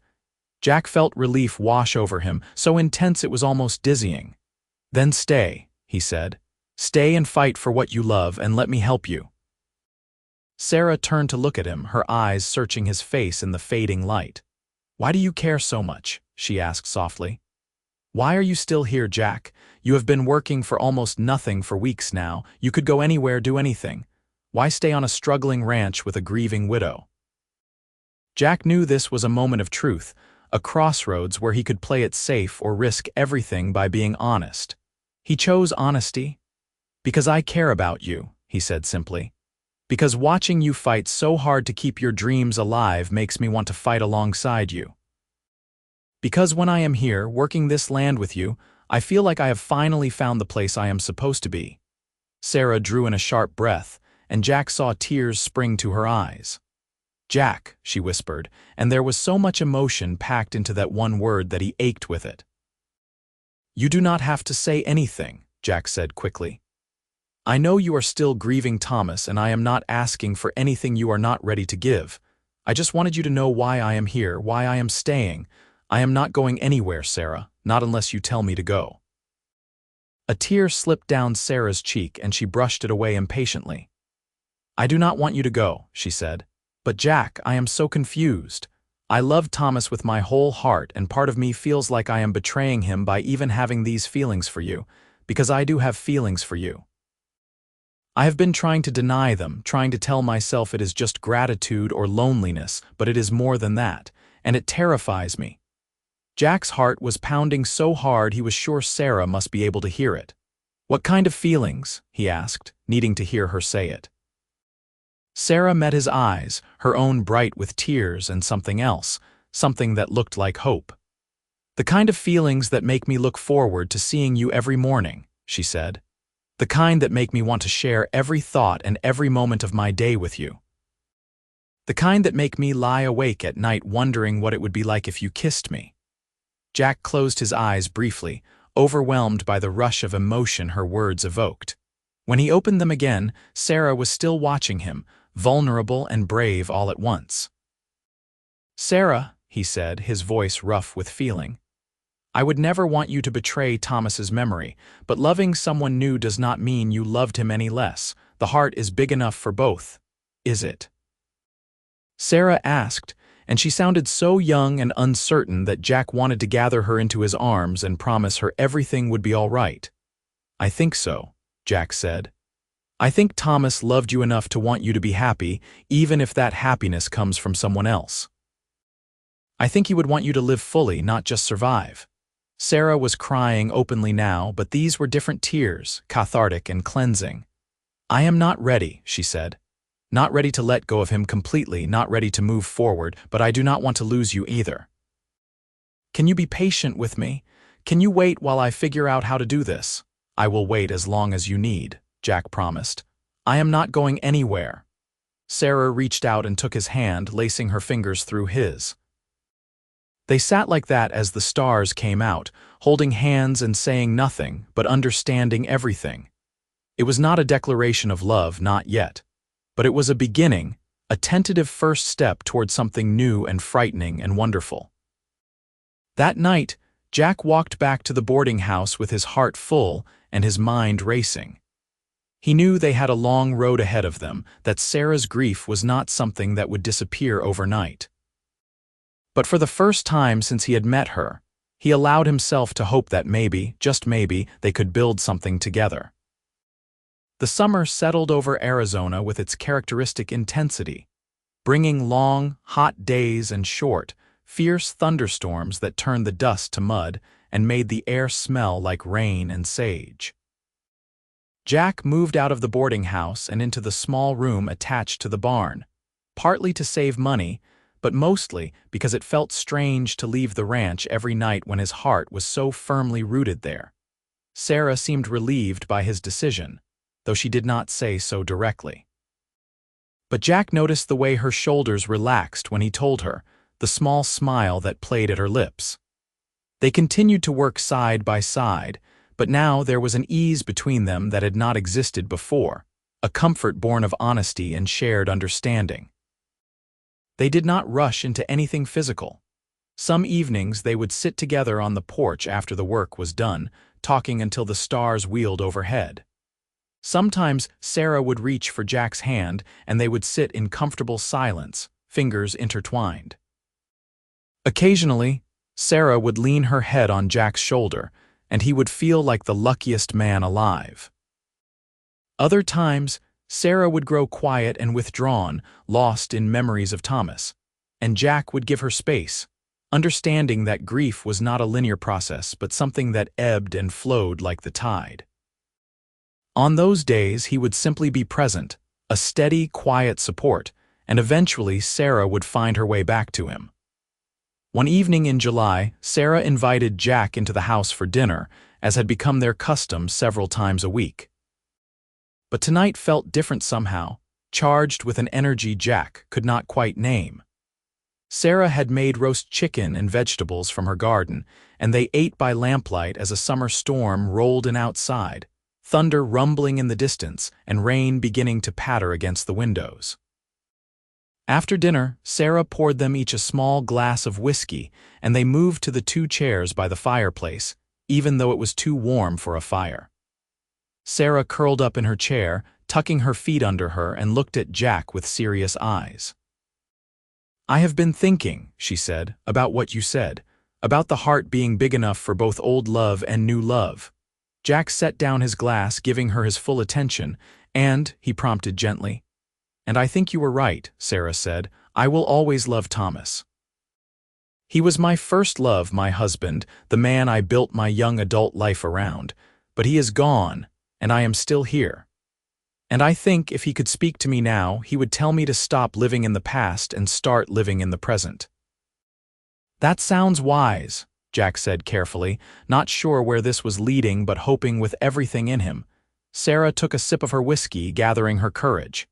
Jack felt relief wash over him, so intense it was almost dizzying. "Then stay," he said. "Stay and fight for what you love, and let me help you." Sarah turned to look at him, her eyes searching his face in the fading light. "Why do you care so much?" she asked softly. "Why are you still here, Jack? You have been working for almost nothing for weeks now. You could go anywhere, do anything. Why stay on a struggling ranch with a grieving widow?" Jack knew this was a moment of truth, a crossroads where he could play it safe or risk everything by being honest. He chose honesty. "Because I care about you," he said simply. "Because watching you fight so hard to keep your dreams alive makes me want to fight alongside you. Because when I am here, working this land with you, I feel like I have finally found the place I am supposed to be." Sarah drew in a sharp breath, and Jack saw tears spring to her eyes. "Jack," she whispered, and there was so much emotion packed into that one word that he ached with it. "You do not have to say anything," Jack said quickly. "I know you are still grieving Thomas, and I am not asking for anything you are not ready to give. I just wanted you to know why I am here, why I am staying. I am not going anywhere, Sarah, not unless you tell me to go." A tear slipped down Sarah's cheek, and she brushed it away impatiently. "I do not want you to go," she said. "But Jack, I am so confused. I love Thomas with my whole heart, and part of me feels like I am betraying him by even having these feelings for you, because I do have feelings for you. I have been trying to deny them, trying to tell myself it is just gratitude or loneliness, but it is more than that, and it terrifies me." Jack's heart was pounding so hard he was sure Sarah must be able to hear it. "What kind of feelings?" he asked, needing to hear her say it. Sarah met his eyes, her own bright with tears and something else, something that looked like hope. "The kind of feelings that make me look forward to seeing you every morning," she said. "The kind that make me want to share every thought and every moment of my day with you. The kind that make me lie awake at night wondering what it would be like if you kissed me." Jack closed his eyes briefly, overwhelmed by the rush of emotion her words evoked. When he opened them again, Sarah was still watching him, vulnerable and brave all at once. "Sarah," he said, his voice rough with feeling, "I would never want you to betray Thomas's memory, but loving someone new does not mean you loved him any less. The heart is big enough for both, is it?" Sarah asked, and she sounded so young and uncertain that Jack wanted to gather her into his arms and promise her everything would be all right. "I think so," Jack said. "I think Thomas loved you enough to want you to be happy, even if that happiness comes from someone else. I think he would want you to live fully, not just survive." Sarah was crying openly now, but these were different tears, cathartic and cleansing. "I am not ready," she said. "Not ready to let go of him completely, not ready to move forward, but I do not want to lose you either. Can you be patient with me? Can you wait while I figure out how to do this?" "I will wait as long as you need," Jack promised. "I am not going anywhere." Sarah reached out and took his hand, lacing her fingers through his. They sat like that as the stars came out, holding hands and saying nothing, but understanding everything. It was not a declaration of love, not yet. But it was a beginning, a tentative first step toward something new and frightening and wonderful. That night, Jack walked back to the boarding house with his heart full and his mind racing. He knew they had a long road ahead of them, that Sarah's grief was not something that would disappear overnight. But for the first time since he had met her, he allowed himself to hope that maybe, just maybe, they could build something together. The summer settled over Arizona with its characteristic intensity, bringing long, hot days and short, fierce thunderstorms that turned the dust to mud and made the air smell like rain and sage. Jack moved out of the boarding house and into the small room attached to the barn, partly to save money, but mostly because it felt strange to leave the ranch every night when his heart was so firmly rooted there. Sarah seemed relieved by his decision, though she did not say so directly. But Jack noticed the way her shoulders relaxed when he told her, the small smile that played at her lips. They continued to work side by side, but now there was an ease between them that had not existed before, a comfort born of honesty and shared understanding. They did not rush into anything physical. Some evenings they would sit together on the porch after the work was done, talking until the stars wheeled overhead. Sometimes Sarah would reach for Jack's hand and they would sit in comfortable silence, fingers intertwined. Occasionally, Sarah would lean her head on Jack's shoulder, and he would feel like the luckiest man alive. Other times, Sarah would grow quiet and withdrawn, lost in memories of Thomas, and Jack would give her space, understanding that grief was not a linear process but something that ebbed and flowed like the tide. On those days, he would simply be present, a steady, quiet support, and eventually Sarah would find her way back to him. One evening in July, Sarah invited Jack into the house for dinner, as had become their custom several times a week. But tonight felt different somehow, charged with an energy Jack could not quite name. Sarah had made roast chicken and vegetables from her garden, and they ate by lamplight as a summer storm rolled in outside, thunder rumbling in the distance and rain beginning to patter against the windows. After dinner, Sarah poured them each a small glass of whiskey, and they moved to the 2 chairs by the fireplace, even though it was too warm for a fire. Sarah curled up in her chair, tucking her feet under her, and looked at Jack with serious eyes. "I have been thinking," she said, "about what you said, about the heart being big enough for both old love and new love." Jack set down his glass, giving her his full attention, and, he prompted gently, "And I think you were right," Sarah said. "I will always love Thomas. He was my first love, my husband, the man I built my young adult life around, but he is gone, and I am still here. And I think if he could speak to me now, he would tell me to stop living in the past and start living in the present." "That sounds wise," Jack said carefully, not sure where this was leading but hoping with everything in him. Sarah took a sip of her whiskey, gathering her courage.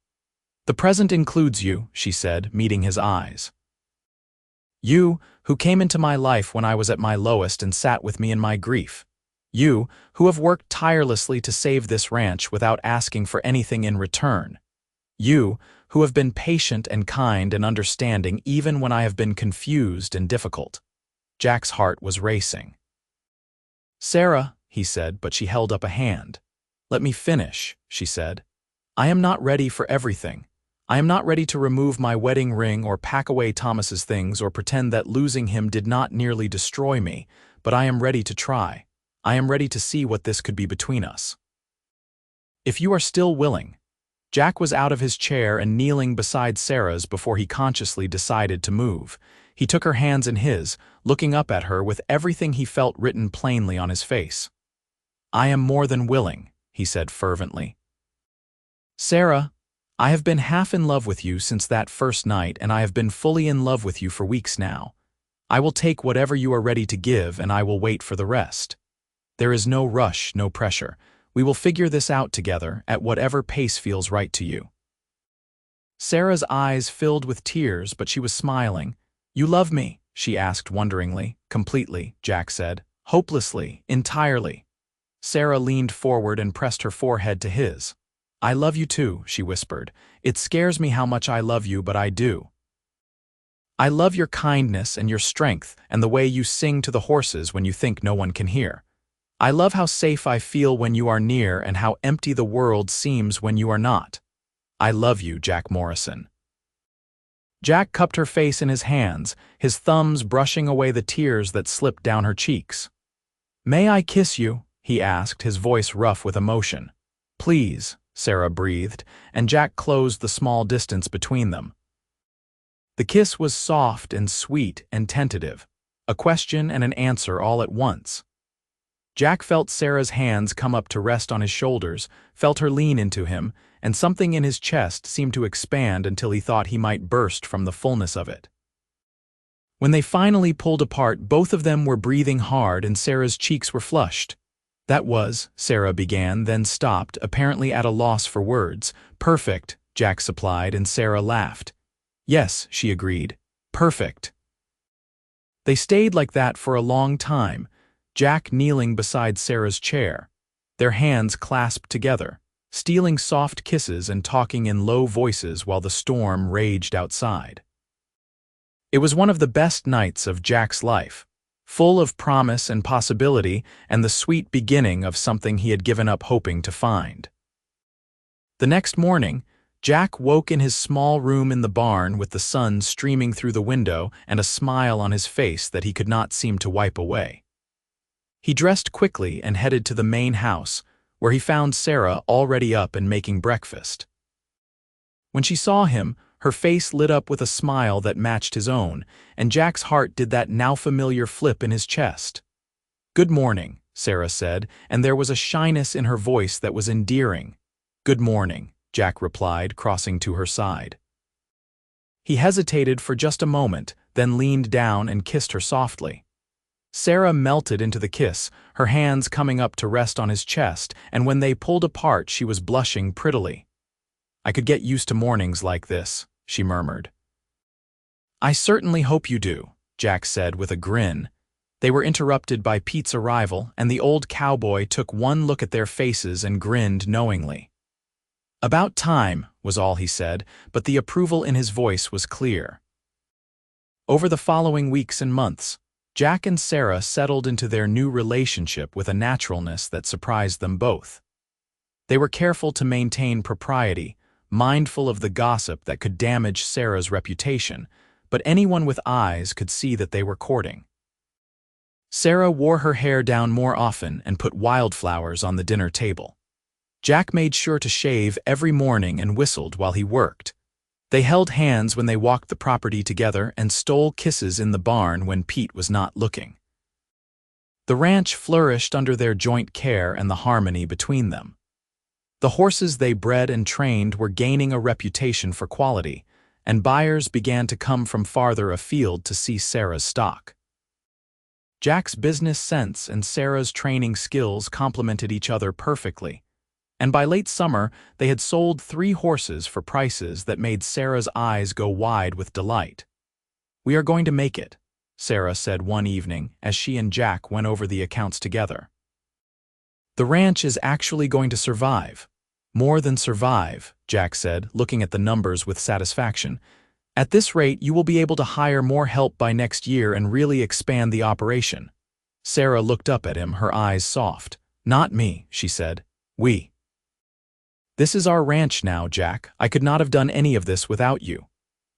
"The present includes you," she said, meeting his eyes. "You, who came into my life when I was at my lowest and sat with me in my grief. You, who have worked tirelessly to save this ranch without asking for anything in return. You, who have been patient and kind and understanding even when I have been confused and difficult." Jack's heart was racing. "Sarah," he said, but she held up a hand. "Let me finish," she said. "I am not ready for everything. I am not ready to remove my wedding ring or pack away Thomas's things or pretend that losing him did not nearly destroy me, but I am ready to try. I am ready to see what this could be between us. If you are still willing. Jack was out of his chair and kneeling beside Sarah's before he consciously decided to move. He took her hands in his, looking up at her with everything he felt written plainly on his face. I am more than willing, he said fervently. Sarah, I have been half in love with you since that first night, and I have been fully in love with you for weeks now. I will take whatever you are ready to give, and I will wait for the rest. There is no rush, no pressure. We will figure this out together at whatever pace feels right to you. Sarah's eyes filled with tears, but she was smiling. You love me, she asked wonderingly. Completely, Jack said. Hopelessly, entirely. Sarah leaned forward and pressed her forehead to his. I love you too, she whispered. It scares me how much I love you, but I do. I love your kindness and your strength and the way you sing to the horses when you think no one can hear. I love how safe I feel when you are near and how empty the world seems when you are not. I love you, Jack Morrison. Jack cupped her face in his hands, his thumbs brushing away the tears that slipped down her cheeks. May I kiss you? He asked, his voice rough with emotion. Please, Sarah breathed, and Jack closed the small distance between them. The kiss was soft and sweet and tentative, a question and an answer all at once. Jack felt Sarah's hands come up to rest on his shoulders, felt her lean into him, and something in his chest seemed to expand until he thought he might burst from the fullness of it. When they finally pulled apart, both of them were breathing hard and Sarah's cheeks were flushed. That was, Sarah began, then stopped, apparently at a loss for words. Perfect, Jack supplied, and Sarah laughed. Yes, she agreed. Perfect. They stayed like that for a long time, Jack kneeling beside Sarah's chair, their hands clasped together, stealing soft kisses and talking in low voices while the storm raged outside. It was one of the best nights of Jack's life, full of promise and possibility and the sweet beginning of something he had given up hoping to find. The next morning, Jack woke in his small room in the barn with the sun streaming through the window and a smile on his face that he could not seem to wipe away. He dressed quickly and headed to the main house, where he found Sarah already up and making breakfast. When she saw him, her face lit up with a smile that matched his own, and Jack's heart did that now familiar flip in his chest. Good morning, Sarah said, and there was a shyness in her voice that was endearing. Good morning, Jack replied, crossing to her side. He hesitated for just a moment, then leaned down and kissed her softly. Sarah melted into the kiss, her hands coming up to rest on his chest, and when they pulled apart she was blushing prettily. I could get used to mornings like this, she murmured. I certainly hope you do, Jack said with a grin. They were interrupted by Pete's arrival, and the old cowboy took one look at their faces and grinned knowingly. About time, was all he said, but the approval in his voice was clear. Over the following weeks and months, Jack and Sarah settled into their new relationship with a naturalness that surprised them both. They were careful to maintain propriety, mindful of the gossip that could damage Sarah's reputation, but anyone with eyes could see that they were courting. Sarah wore her hair down more often and put wildflowers on the dinner table. Jack made sure to shave every morning and whistled while he worked. They held hands when they walked the property together and stole kisses in the barn when Pete was not looking. The ranch flourished under their joint care and the harmony between them. The horses they bred and trained were gaining a reputation for quality, and buyers began to come from farther afield to see Sarah's stock. Jack's business sense and Sarah's training skills complemented each other perfectly, and by late summer they had sold 3 horses for prices that made Sarah's eyes go wide with delight. We are going to make it, Sarah said one evening as she and Jack went over the accounts together. The ranch is actually going to survive. More than survive, Jack said, looking at the numbers with satisfaction. At this rate, you will be able to hire more help by next year and really expand the operation. Sarah looked up at him, her eyes soft. Not me, she said. We. This is our ranch now, Jack. I could not have done any of this without you.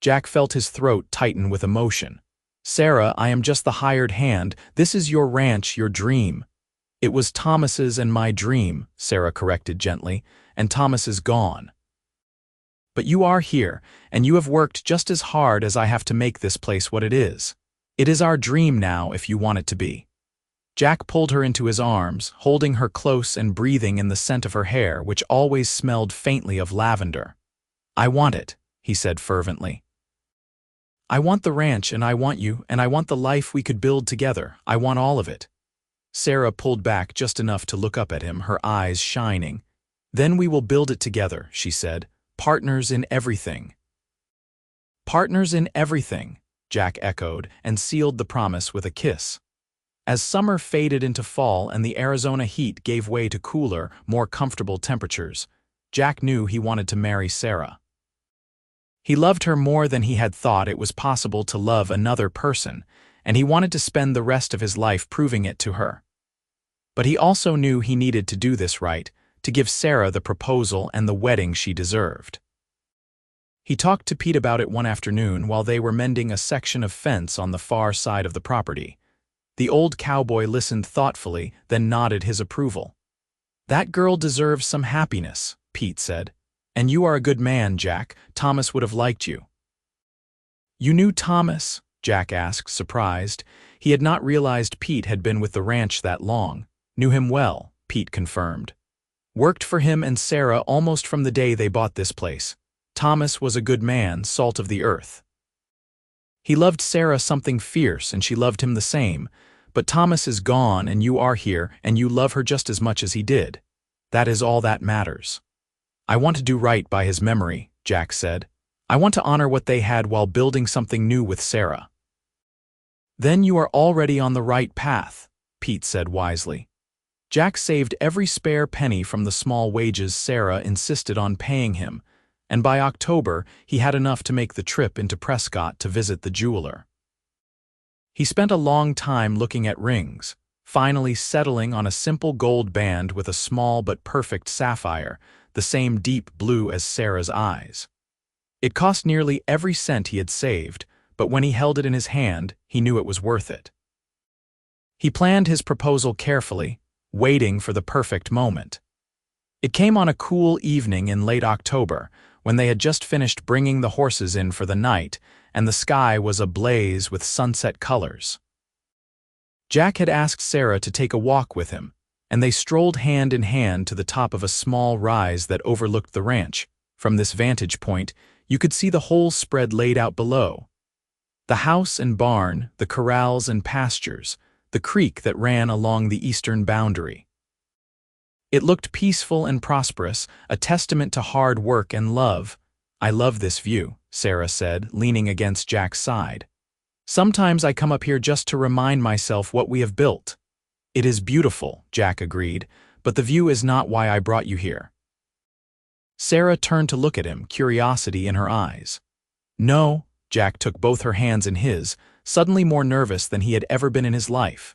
Jack felt his throat tighten with emotion. Sarah, I am just the hired hand. This is your ranch, your dream. It was Thomas's and my dream, Sarah corrected gently, and Thomas is gone. But you are here, and you have worked just as hard as I have to make this place what it is. It is our dream now if you want it to be. Jack pulled her into his arms, holding her close and breathing in the scent of her hair, which always smelled faintly of lavender. I want it, he said fervently. I want the ranch, and I want you, and I want the life we could build together. I want all of it. Sarah pulled back just enough to look up at him, her eyes shining. Then we will build it together, she said. Partners in everything. Partners in everything, Jack echoed and sealed the promise with a kiss. As summer faded into fall and the Arizona heat gave way to cooler, more comfortable temperatures, Jack knew he wanted to marry Sarah. He loved her more than he had thought it was possible to love another person, and he wanted to spend the rest of his life proving it to her. But he also knew he needed to do this right, to give Sarah the proposal and the wedding she deserved. He talked to Pete about it one afternoon while they were mending a section of fence on the far side of the property. The old cowboy listened thoughtfully, then nodded his approval. That girl deserves some happiness, Pete said. And you are a good man, Jack. Thomas would have liked you. You knew Thomas? Jack asked, surprised. He had not realized Pete had been with the ranch that long. Knew him well, Pete confirmed. Worked for him and Sarah almost from the day they bought this place. Thomas was a good man, salt of the earth. He loved Sarah something fierce, and she loved him the same. But Thomas is gone, and you are here, and you love her just as much as he did. That is all that matters. I want to do right by his memory, Jack said. I want to honor what they had while building something new with Sarah. Then you are already on the right path, Pete said wisely. Jack saved every spare penny from the small wages Sarah insisted on paying him, and by October he had enough to make the trip into Prescott to visit the jeweler. He spent a long time looking at rings, finally settling on a simple gold band with a small but perfect sapphire, the same deep blue as Sarah's eyes. It cost nearly every cent he had saved, but when he held it in his hand, he knew it was worth it. He planned his proposal carefully, waiting for the perfect moment. It came on a cool evening in late October, when they had just finished bringing the horses in for the night, and the sky was ablaze with sunset colors. Jack had asked Sarah to take a walk with him, and they strolled hand in hand to the top of a small rise that overlooked the ranch. From this vantage point, you could see the whole spread laid out below. The house and barn, the corrals and pastures, the creek that ran along the eastern boundary. It looked peaceful and prosperous, a testament to hard work and love. I love this view, Sarah said, leaning against Jack's side. Sometimes I come up here just to remind myself what we have built. It is beautiful, Jack agreed, but the view is not why I brought you here. Sarah turned to look at him, curiosity in her eyes. No, Jack took both her hands in his, suddenly more nervous than he had ever been in his life.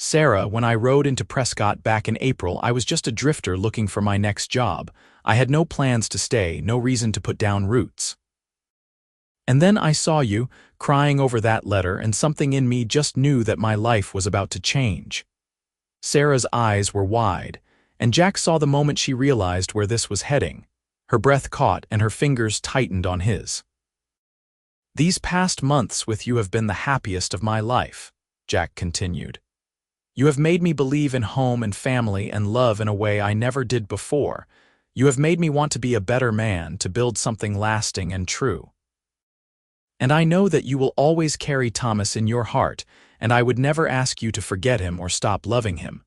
Sarah, when I rode into Prescott back in April, I was just a drifter looking for my next job. I had no plans to stay, no reason to put down roots. And then I saw you, crying over that letter, and something in me just knew that my life was about to change. Sarah's eyes were wide, and Jack saw the moment she realized where this was heading. Her breath caught and her fingers tightened on his. These past months with you have been the happiest of my life, Jack continued. You have made me believe in home and family and love in a way I never did before. You have made me want to be a better man, to build something lasting and true. And I know that you will always carry Thomas in your heart, and I would never ask you to forget him or stop loving him.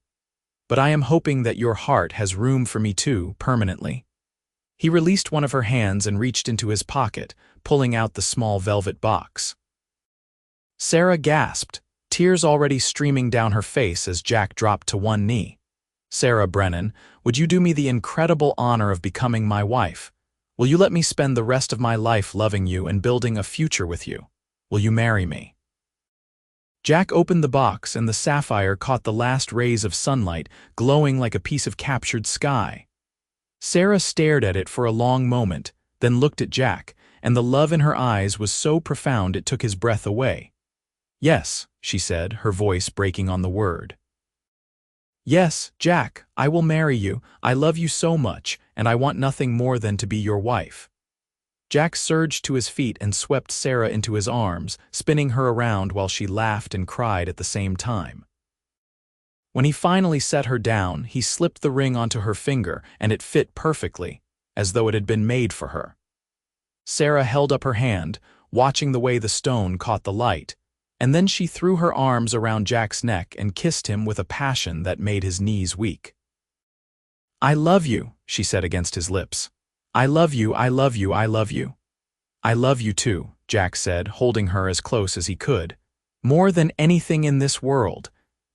But I am hoping that your heart has room for me too, permanently. He released one of her hands and reached into his pocket, pulling out the small velvet box. Sarah gasped, tears already streaming down her face as Jack dropped to one knee. Sarah Brennan, would you do me the incredible honor of becoming my wife? Will you let me spend the rest of my life loving you and building a future with you? Will you marry me? Jack opened the box and the sapphire caught the last rays of sunlight, glowing like a piece of captured sky. Sarah stared at it for a long moment, then looked at Jack, and the love in her eyes was so profound it took his breath away. "Yes," she said, her voice breaking on the word. "Yes, Jack, I will marry you. I love you so much, and I want nothing more than to be your wife." Jack surged to his feet and swept Sarah into his arms, spinning her around while she laughed and cried at the same time. When he finally set her down, he slipped the ring onto her finger, and it fit perfectly, as though it had been made for her. Sarah held up her hand, watching the way the stone caught the light, and then she threw her arms around Jack's neck and kissed him with a passion that made his knees weak. "I love you," she said against his lips. "I love you, I love you, I love you." "I love you too," Jack said, holding her as close as he could. "More than anything in this world."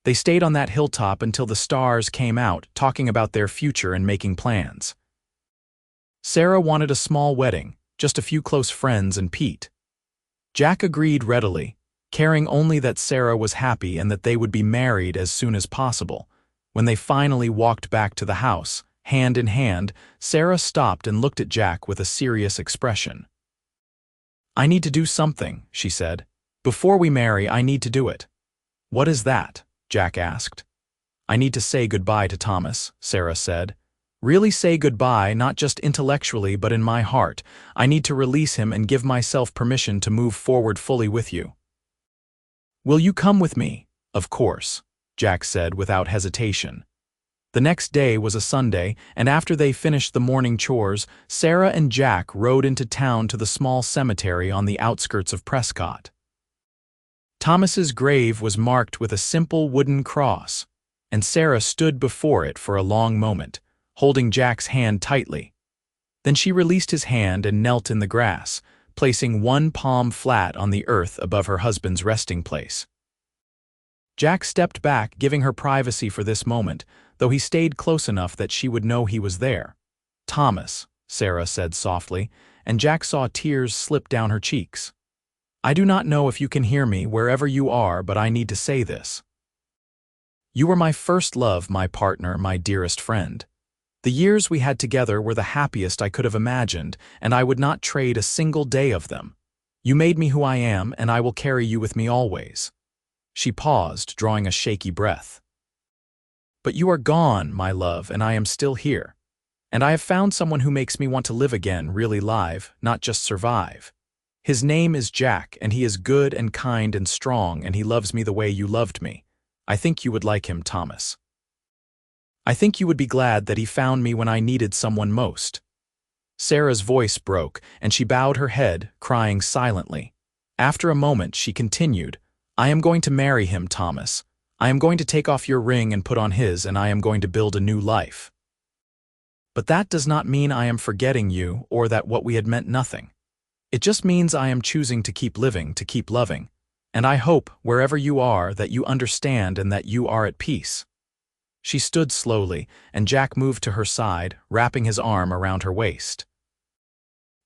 They stayed on that hilltop until the stars came out, talking about their future and making plans. Sarah wanted a small wedding, just a few close friends and Pete. Jack agreed readily, caring only that Sarah was happy and that they would be married as soon as possible. When they finally walked back to the house, hand in hand, Sarah stopped and looked at Jack with a serious expression. "I need to do something," she said. "Before we marry, I need to do it." "What is that?" Jack asked. "I need to say goodbye to Thomas," Sarah said. "Really say goodbye, not just intellectually but in my heart. I need to release him and give myself permission to move forward fully with you." "Will you come with me?" "Of course," Jack said without hesitation. The next day was a Sunday, and after they finished the morning chores, Sarah and Jack rode into town to the small cemetery on the outskirts of Prescott. Thomas's grave was marked with a simple wooden cross, and Sarah stood before it for a long moment, holding Jack's hand tightly. Then she released his hand and knelt in the grass, placing one palm flat on the earth above her husband's resting place. Jack stepped back, giving her privacy for this moment, though he stayed close enough that she would know he was there. "Thomas," Sarah said softly, and Jack saw tears slip down her cheeks. "I do not know if you can hear me wherever you are, but I need to say this. You were my first love, my partner, my dearest friend. The years we had together were the happiest I could have imagined, and I would not trade a single day of them. You made me who I am, and I will carry you with me always." She paused, drawing a shaky breath. "But you are gone, my love, and I am still here. And I have found someone who makes me want to live again, really live, not just survive. His name is Jack, and he is good and kind and strong, and he loves me the way you loved me. I think you would like him, Thomas. I think you would be glad that he found me when I needed someone most." Sarah's voice broke, and she bowed her head, crying silently. After a moment, she continued, "I am going to marry him, Thomas. I am going to take off your ring and put on his, and I am going to build a new life. But that does not mean I am forgetting you or that what we had meant nothing. It just means I am choosing to keep living, to keep loving. And I hope, wherever you are, that you understand and that you are at peace." She stood slowly, and Jack moved to her side, wrapping his arm around her waist.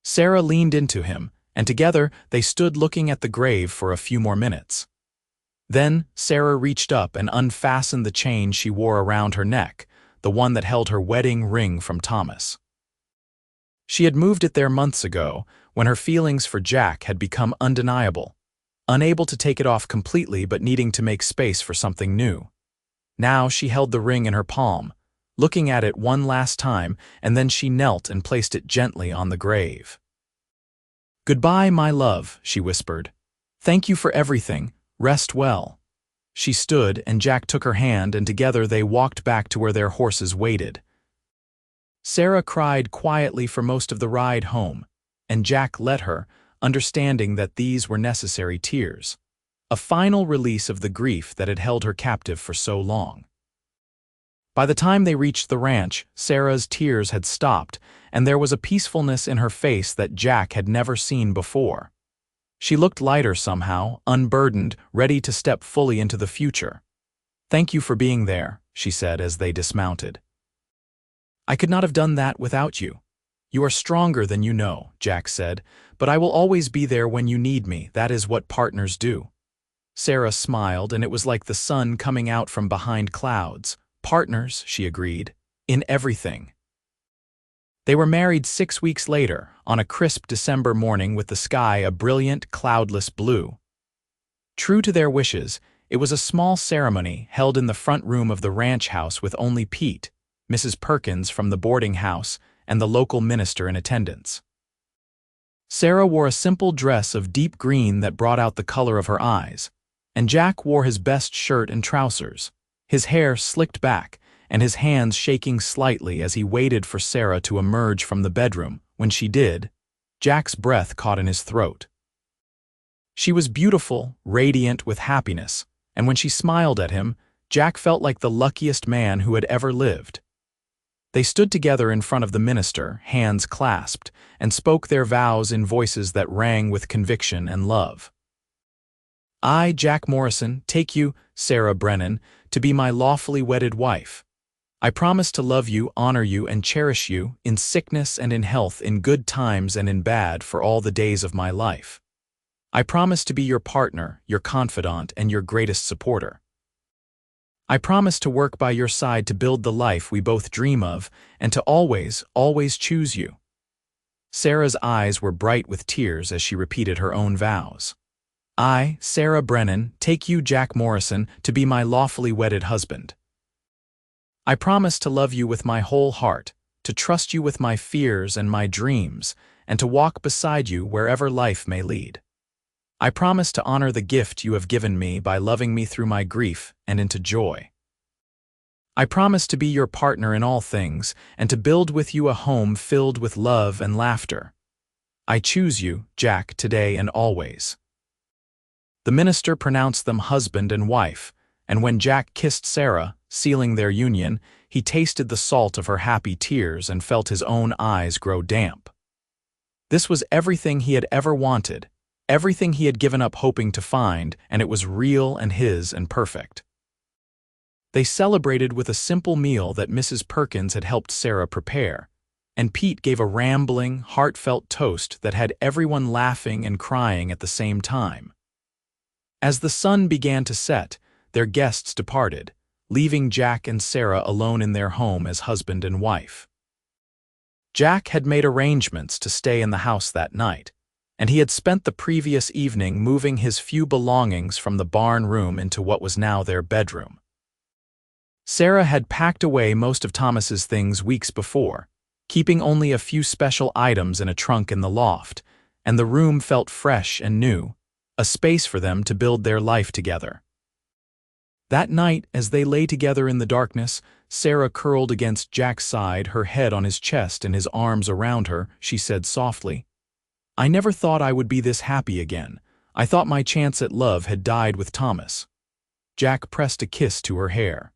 Sarah leaned into him, and together they stood looking at the grave for a few more minutes. Then Sarah reached up and unfastened the chain she wore around her neck, the one that held her wedding ring from Thomas. She had moved it there months ago, when her feelings for Jack had become undeniable, unable to take it off completely but needing to make space for something new. Now she held the ring in her palm, looking at it one last time, and then she knelt and placed it gently on the grave. "Goodbye, my love," she whispered. "Thank you for everything. Rest well." She stood, and Jack took her hand, and together they walked back to where their horses waited. Sarah cried quietly for most of the ride home, and Jack let her, understanding that these were necessary tears, a final release of the grief that had held her captive for so long. By the time they reached the ranch, Sarah's tears had stopped, and there was a peacefulness in her face that Jack had never seen before. She looked lighter somehow, unburdened, ready to step fully into the future. "Thank you for being there," she said as they dismounted. "I could not have done that without you. You are stronger than you know," Jack said, "but I will always be there when you need me. That is what partners do." Sarah smiled, and it was like the sun coming out from behind clouds. "Partners," she agreed, "in everything." They were married 6 weeks later, on a crisp December morning with the sky a brilliant, cloudless blue. True to their wishes, it was a small ceremony held in the front room of the ranch house with only Pete, Mrs. Perkins from the boarding house, and the local minister in attendance. Sarah wore a simple dress of deep green that brought out the color of her eyes, and Jack wore his best shirt and trousers, his hair slicked back, and his hands shaking slightly as he waited for Sarah to emerge from the bedroom. When she did, Jack's breath caught in his throat. She was beautiful, radiant with happiness, and when she smiled at him, Jack felt like the luckiest man who had ever lived. They stood together in front of the minister, hands clasped, and spoke their vows in voices that rang with conviction and love. I, Jack Morrison, take you, Sarah Brennan, to be my lawfully wedded wife. I promise to love you, honor you, and cherish you, in sickness and in health, in good times and in bad, for all the days of my life. I promise to be your partner, your confidant, and your greatest supporter. I promise to work by your side to build the life we both dream of, and to always, always choose you. Sarah's eyes were bright with tears as she repeated her own vows. I, Sarah Brennan, take you, Jack Morrison, to be my lawfully wedded husband. I promise to love you with my whole heart, to trust you with my fears and my dreams, and to walk beside you wherever life may lead. I promise to honor the gift you have given me by loving me through my grief and into joy. I promise to be your partner in all things and to build with you a home filled with love and laughter. I choose you, Jack, today and always. The minister pronounced them husband and wife, and when Jack kissed Sarah, sealing their union, he tasted the salt of her happy tears and felt his own eyes grow damp. This was everything he had ever wanted, everything he had given up hoping to find, and it was real and his and perfect. They celebrated with a simple meal that Mrs. Perkins had helped Sarah prepare, and Pete gave a rambling, heartfelt toast that had everyone laughing and crying at the same time. As the sun began to set, their guests departed, leaving Jack and Sarah alone in their home as husband and wife. Jack had made arrangements to stay in the house that night, and he had spent the previous evening moving his few belongings from the barn room into what was now their bedroom. Sarah had packed away most of Thomas's things weeks before, keeping only a few special items in a trunk in the loft, and the room felt fresh and new, a space for them to build their life together. That night, as they lay together in the darkness, Sarah curled against Jack's side, her head on his chest and his arms around her. She said softly, I never thought I would be this happy again. I thought my chance at love had died with Thomas. Jack pressed a kiss to her hair.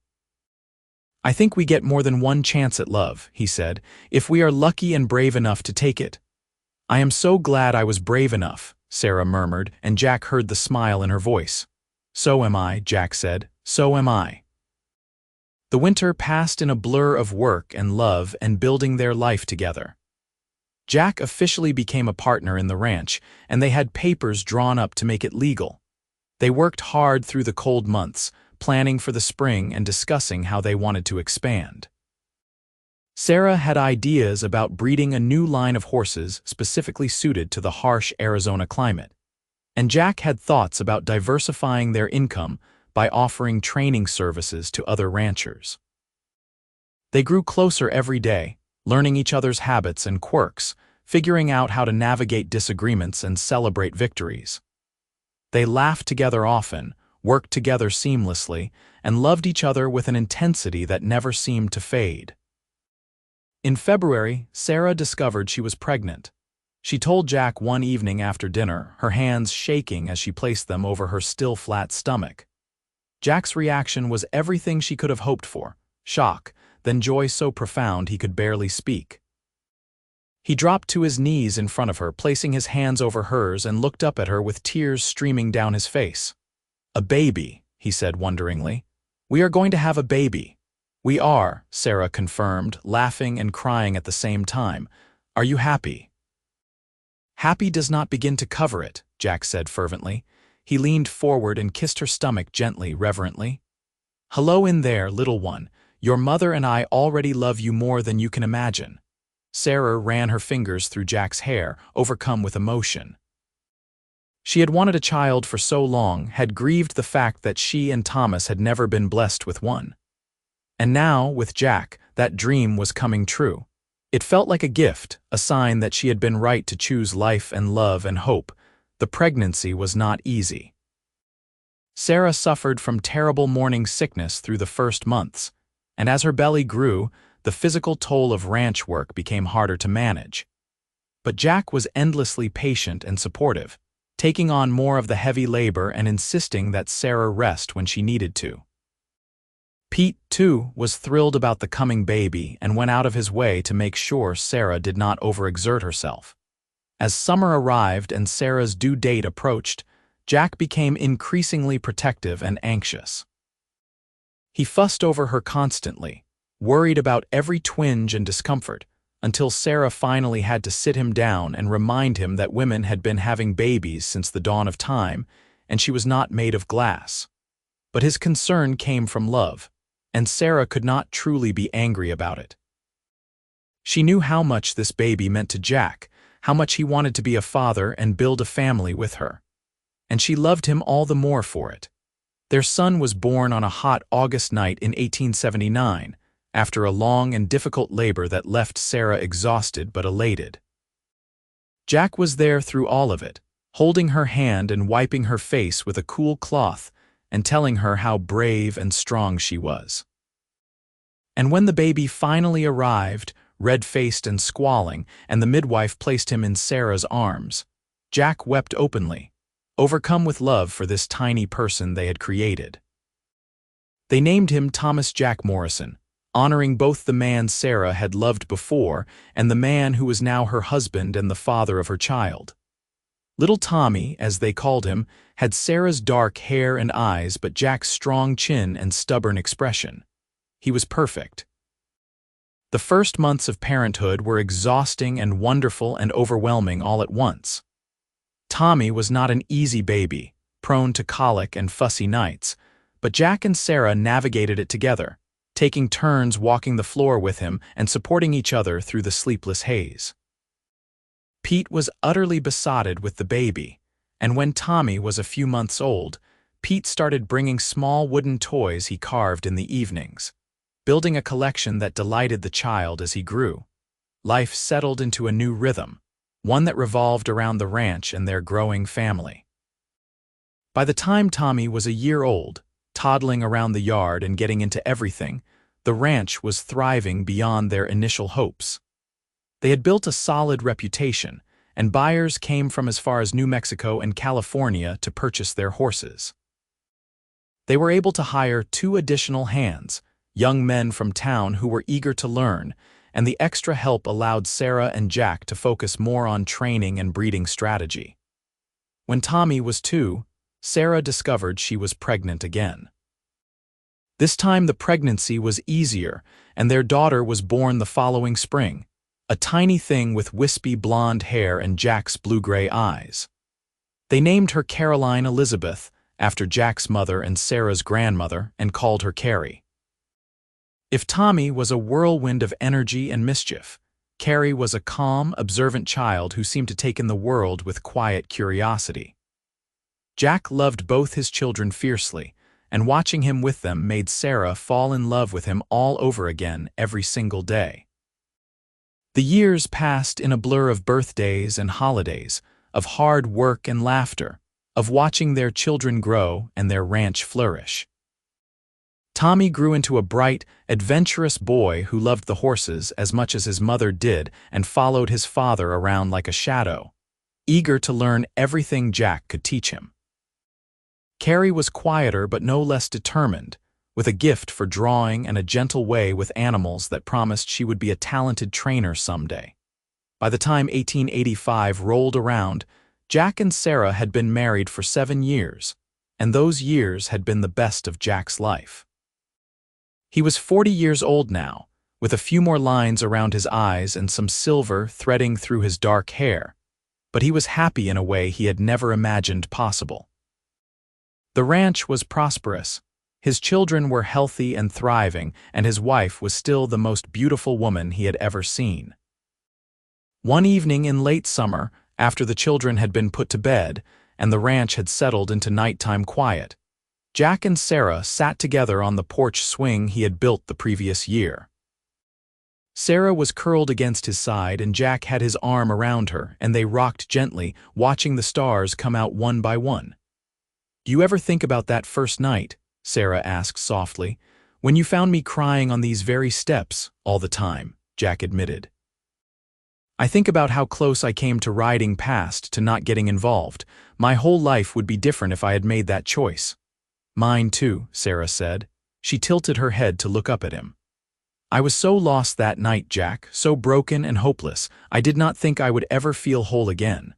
I think we get more than one chance at love, he said, if we are lucky and brave enough to take it. I am so glad I was brave enough, Sarah murmured, and Jack heard the smile in her voice. So am I, Jack said. So am I. The winter passed in a blur of work and love and building their life together. Jack officially became a partner in the ranch, and they had papers drawn up to make it legal. They worked hard through the cold months, planning for the spring and discussing how they wanted to expand. Sarah had ideas about breeding a new line of horses specifically suited to the harsh Arizona climate, and Jack had thoughts about diversifying their income by offering training services to other ranchers. They grew closer every day, learning each other's habits and quirks, figuring out how to navigate disagreements and celebrate victories. They laughed together often, worked together seamlessly, and loved each other with an intensity that never seemed to fade. In February, Sarah discovered she was pregnant. She told Jack one evening after dinner, her hands shaking as she placed them over her still flat stomach. Jack's reaction was everything she could have hoped for, shock, then joy so profound he could barely speak. He dropped to his knees in front of her, placing his hands over hers, and looked up at her with tears streaming down his face. A baby, he said wonderingly. We are going to have a baby. We are, Sarah confirmed, laughing and crying at the same time. Are you happy? Happy does not begin to cover it, Jack said fervently. He leaned forward and kissed her stomach gently, reverently. Hello in there, little one. Your mother and I already love you more than you can imagine. Sarah ran her fingers through Jack's hair, overcome with emotion. She had wanted a child for so long, had grieved the fact that she and Thomas had never been blessed with one. And now, with Jack, that dream was coming true. It felt like a gift, a sign that she had been right to choose life and love and hope. The pregnancy was not easy. Sarah suffered from terrible morning sickness through the first months, and as her belly grew, the physical toll of ranch work became harder to manage. But Jack was endlessly patient and supportive, taking on more of the heavy labor and insisting that Sarah rest when she needed to. Pete, too, was thrilled about the coming baby and went out of his way to make sure Sarah did not overexert herself. As summer arrived and Sarah's due date approached, Jack became increasingly protective and anxious. He fussed over her constantly, worried about every twinge and discomfort, until Sarah finally had to sit him down and remind him that women had been having babies since the dawn of time, and she was not made of glass. But his concern came from love, and Sarah could not truly be angry about it. She knew how much this baby meant to Jack, how much he wanted to be a father and build a family with her. And she loved him all the more for it. Their son was born on a hot August night in 1879, after a long and difficult labor that left Sarah exhausted but elated. Jack was there through all of it, holding her hand and wiping her face with a cool cloth and telling her how brave and strong she was. And when the baby finally arrived, red-faced and squalling, and the midwife placed him in Sarah's arms, Jack wept openly, overcome with love for this tiny person they had created. They named him Thomas Jack Morrison, honoring both the man Sarah had loved before and the man who was now her husband and the father of her child. Little Tommy, as they called him, had Sarah's dark hair and eyes but Jack's strong chin and stubborn expression. He was perfect. The first months of parenthood were exhausting and wonderful and overwhelming all at once. Tommy was not an easy baby, prone to colic and fussy nights, but Jack and Sarah navigated it together, taking turns walking the floor with him and supporting each other through the sleepless haze. Pete was utterly besotted with the baby, and when Tommy was a few months old, Pete started bringing small wooden toys he carved in the evenings, building a collection that delighted the child as he grew. Life settled into a new rhythm, one that revolved around the ranch and their growing family. By the time Tommy was a year old, toddling around the yard and getting into everything, the ranch was thriving beyond their initial hopes. They had built a solid reputation, and buyers came from as far as New Mexico and California to purchase their horses. They were able to hire 2 additional hands, young men from town who were eager to learn, and the extra help allowed Sarah and Jack to focus more on training and breeding strategy. When Tommy was 2, Sarah discovered she was pregnant again. This time the pregnancy was easier, and their daughter was born the following spring, a tiny thing with wispy blonde hair and Jack's blue-gray eyes. They named her Caroline Elizabeth, after Jack's mother and Sarah's grandmother, and called her Carrie. If Tommy was a whirlwind of energy and mischief, Carrie was a calm, observant child who seemed to take in the world with quiet curiosity. Jack loved both his children fiercely, and watching him with them made Sarah fall in love with him all over again every single day. The years passed in a blur of birthdays and holidays, of hard work and laughter, of watching their children grow and their ranch flourish. Tommy grew into a bright, adventurous boy who loved the horses as much as his mother did and followed his father around like a shadow, eager to learn everything Jack could teach him. Carrie was quieter but no less determined, with a gift for drawing and a gentle way with animals that promised she would be a talented trainer someday. By the time 1885 rolled around, Jack and Sarah had been married for 7 years, and those years had been the best of Jack's life. He was 40 years old now, with a few more lines around his eyes and some silver threading through his dark hair, but he was happy in a way he had never imagined possible. The ranch was prosperous, his children were healthy and thriving, and his wife was still the most beautiful woman he had ever seen. One evening in late summer, after the children had been put to bed and the ranch had settled into nighttime quiet, Jack and Sarah sat together on the porch swing he had built the previous year. Sarah was curled against his side and Jack had his arm around her, and they rocked gently, watching the stars come out one by one. "Do you ever think about that first night?" Sarah asked softly. "When you found me crying on these very steps all the time," Jack admitted. "I think about how close I came to riding past, to not getting involved. My whole life would be different if I had made that choice." "Mine too," Sarah said. She tilted her head to look up at him. "I was so lost that night, Jack, so broken and hopeless. I did not think I would ever feel whole again."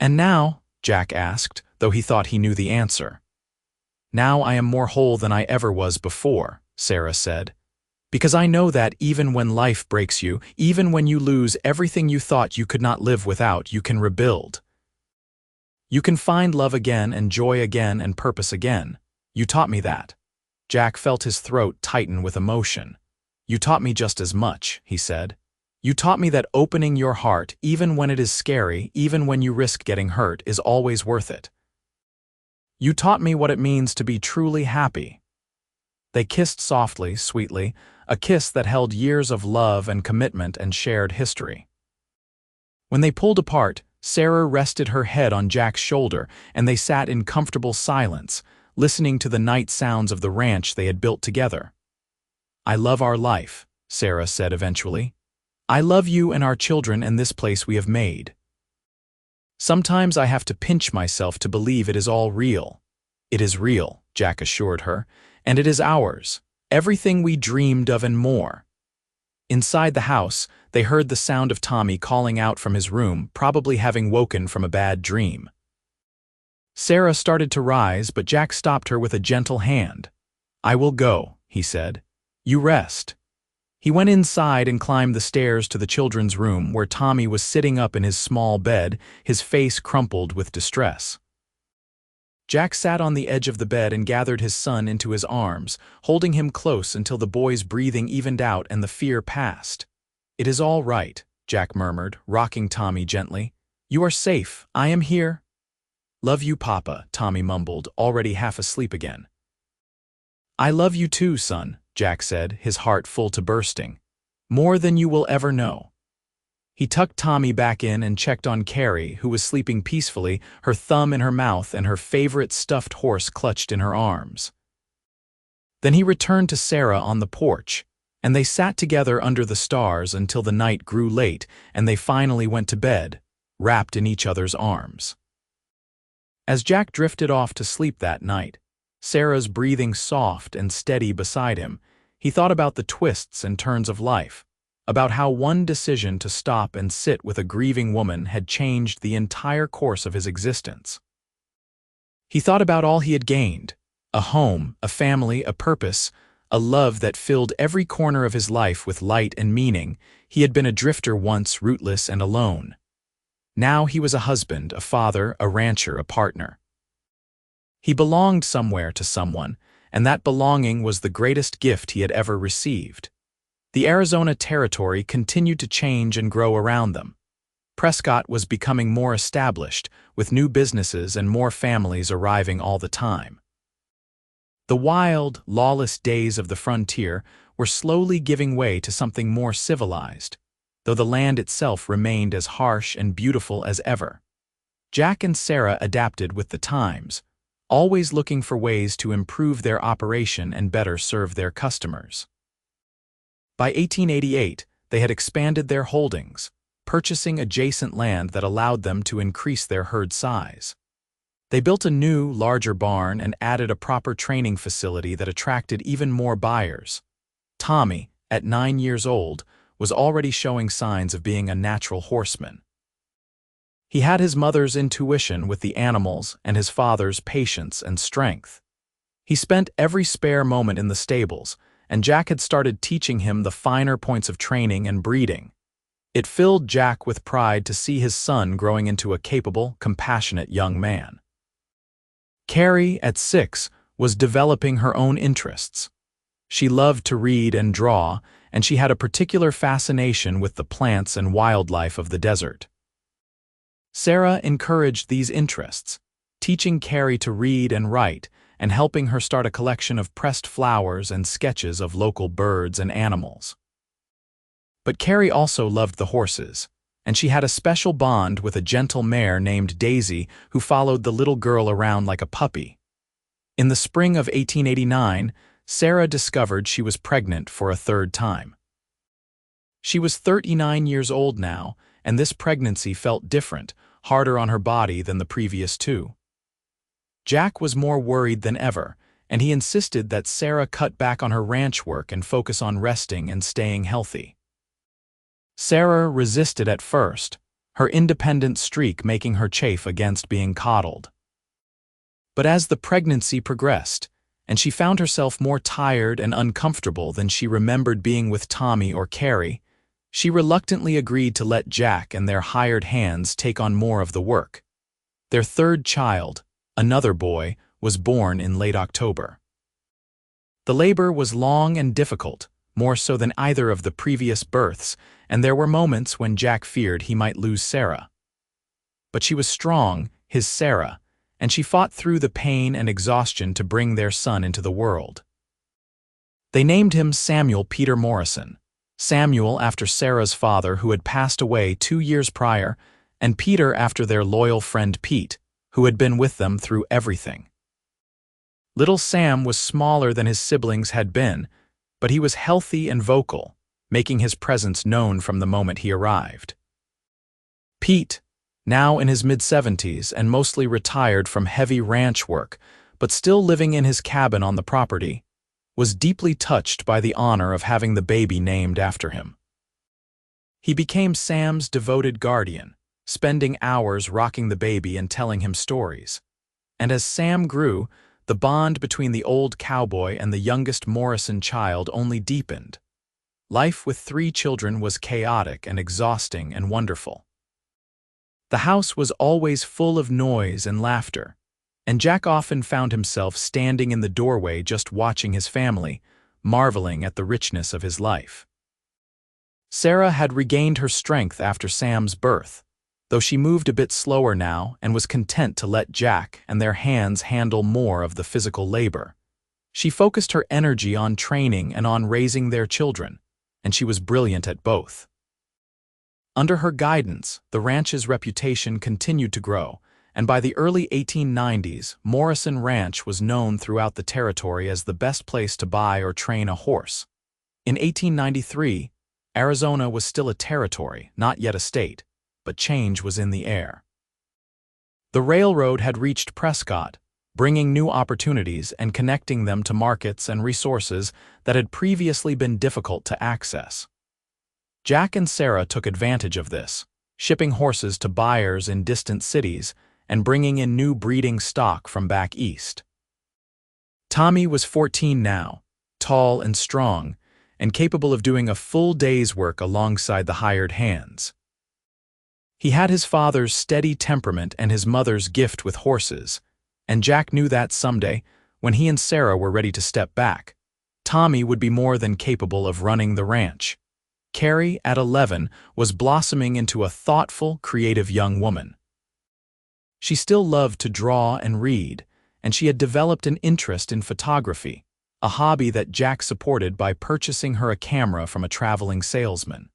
"And now?" Jack asked, though he thought he knew the answer. "Now I am more whole than I ever was before," Sarah said. "Because I know that even when life breaks you, even when you lose everything you thought you could not live without, you can rebuild. You can find love again and joy again and purpose again. You taught me that." Jack felt his throat tighten with emotion. "You taught me just as much," he said. "You taught me that opening your heart, even when it is scary, even when you risk getting hurt, is always worth it. You taught me what it means to be truly happy." They kissed softly, sweetly, a kiss that held years of love and commitment and shared history. When they pulled apart, Sarah rested her head on Jack's shoulder, and they sat in comfortable silence, listening to the night sounds of the ranch they had built together. "I love our life," Sarah said eventually. "I love you and our children and this place we have made. Sometimes I have to pinch myself to believe it is all real." "It is real," Jack assured her, "and it is ours, everything we dreamed of and more." Inside the house, they heard the sound of Tommy calling out from his room, probably having woken from a bad dream. Sarah started to rise, but Jack stopped her with a gentle hand. "I will go," he said. "You rest." He went inside and climbed the stairs to the children's room, where Tommy was sitting up in his small bed, his face crumpled with distress. Jack sat on the edge of the bed and gathered his son into his arms, holding him close until the boy's breathing evened out and the fear passed. "It is all right," Jack murmured, rocking Tommy gently. "You are safe. I am here." "Love you, Papa," Tommy mumbled, already half asleep again. "I love you too, son," Jack said, his heart full to bursting. "More than you will ever know." He tucked Tommy back in and checked on Carrie, who was sleeping peacefully, her thumb in her mouth and her favorite stuffed horse clutched in her arms. Then he returned to Sarah on the porch, and they sat together under the stars until the night grew late and they finally went to bed, wrapped in each other's arms. As Jack drifted off to sleep that night, Sarah's breathing soft and steady beside him, he thought about the twists and turns of life, about how one decision to stop and sit with a grieving woman had changed the entire course of his existence. He thought about all he had gained: a home, a family, a purpose, a love that filled every corner of his life with light and meaning. He had been a drifter once, rootless and alone. Now he was a husband, a father, a rancher, a partner. He belonged somewhere to someone, and that belonging was the greatest gift he had ever received. The Arizona territory continued to change and grow around them. Prescott was becoming more established, with new businesses and more families arriving all the time. The wild, lawless days of the frontier were slowly giving way to something more civilized, though the land itself remained as harsh and beautiful as ever. Jack and Sarah adapted with the times, always looking for ways to improve their operation and better serve their customers. By 1888, they had expanded their holdings, purchasing adjacent land that allowed them to increase their herd size. They built a new, larger barn and added a proper training facility that attracted even more buyers. Tommy, at 9 years old, was already showing signs of being a natural horseman. He had his mother's intuition with the animals and his father's patience and strength. He spent every spare moment in the stables, and Jack had started teaching him the finer points of training and breeding. It filled Jack with pride to see his son growing into a capable, compassionate young man. Carrie, at 6, was developing her own interests. She loved to read and draw, and she had a particular fascination with the plants and wildlife of the desert. Sarah encouraged these interests, teaching Carrie to read and write, and helping her start a collection of pressed flowers and sketches of local birds and animals. But Carrie also loved the horses, and she had a special bond with a gentle mare named Daisy who followed the little girl around like a puppy. In the spring of 1889, Sarah discovered she was pregnant for a third time. She was 39 years old now, and this pregnancy felt different, harder on her body than the previous two. Jack was more worried than ever, and he insisted that Sarah cut back on her ranch work and focus on resting and staying healthy. Sarah resisted at first, her independent streak making her chafe against being coddled. But as the pregnancy progressed, and she found herself more tired and uncomfortable than she remembered being with Tommy or Carrie, she reluctantly agreed to let Jack and their hired hands take on more of the work. Their third child, another boy, was born in late October. The labor was long and difficult, more so than either of the previous births, and there were moments when Jack feared he might lose Sarah. But she was strong, his Sarah, and she fought through the pain and exhaustion to bring their son into the world. They named him Samuel Peter Morrison, Samuel after Sarah's father who had passed away 2 years prior, and Peter after their loyal friend Pete, who had been with them through everything. Little Sam was smaller than his siblings had been, but he was healthy and vocal, making his presence known from the moment he arrived. Pete, now in his mid-70s and mostly retired from heavy ranch work, but still living in his cabin on the property, was deeply touched by the honor of having the baby named after him. He became Sam's devoted guardian, spending hours rocking the baby and telling him stories. And as Sam grew, the bond between the old cowboy and the youngest Morrison child only deepened. Life with 3 children was chaotic and exhausting and wonderful. The house was always full of noise and laughter, and Jack often found himself standing in the doorway just watching his family, marveling at the richness of his life. Sarah had regained her strength after Sam's birth, though she moved a bit slower now and was content to let Jack and their hands handle more of the physical labor. She focused her energy on training and on raising their children, and she was brilliant at both. Under her guidance, the ranch's reputation continued to grow, and by the early 1890s, Morrison Ranch was known throughout the territory as the best place to buy or train a horse. In 1893, Arizona was still a territory, not yet a state, but change was in the air. The railroad had reached Prescott, bringing new opportunities and connecting them to markets and resources that had previously been difficult to access. Jack and Sarah took advantage of this, shipping horses to buyers in distant cities and bringing in new breeding stock from back east. Tommy was 14 now, tall and strong, and capable of doing a full day's work alongside the hired hands. He had his father's steady temperament and his mother's gift with horses, and Jack knew that someday, when he and Sarah were ready to step back, Tommy would be more than capable of running the ranch. Carrie, at 11, was blossoming into a thoughtful, creative young woman. She still loved to draw and read, and she had developed an interest in photography, a hobby that Jack supported by purchasing her a camera from a traveling salesman.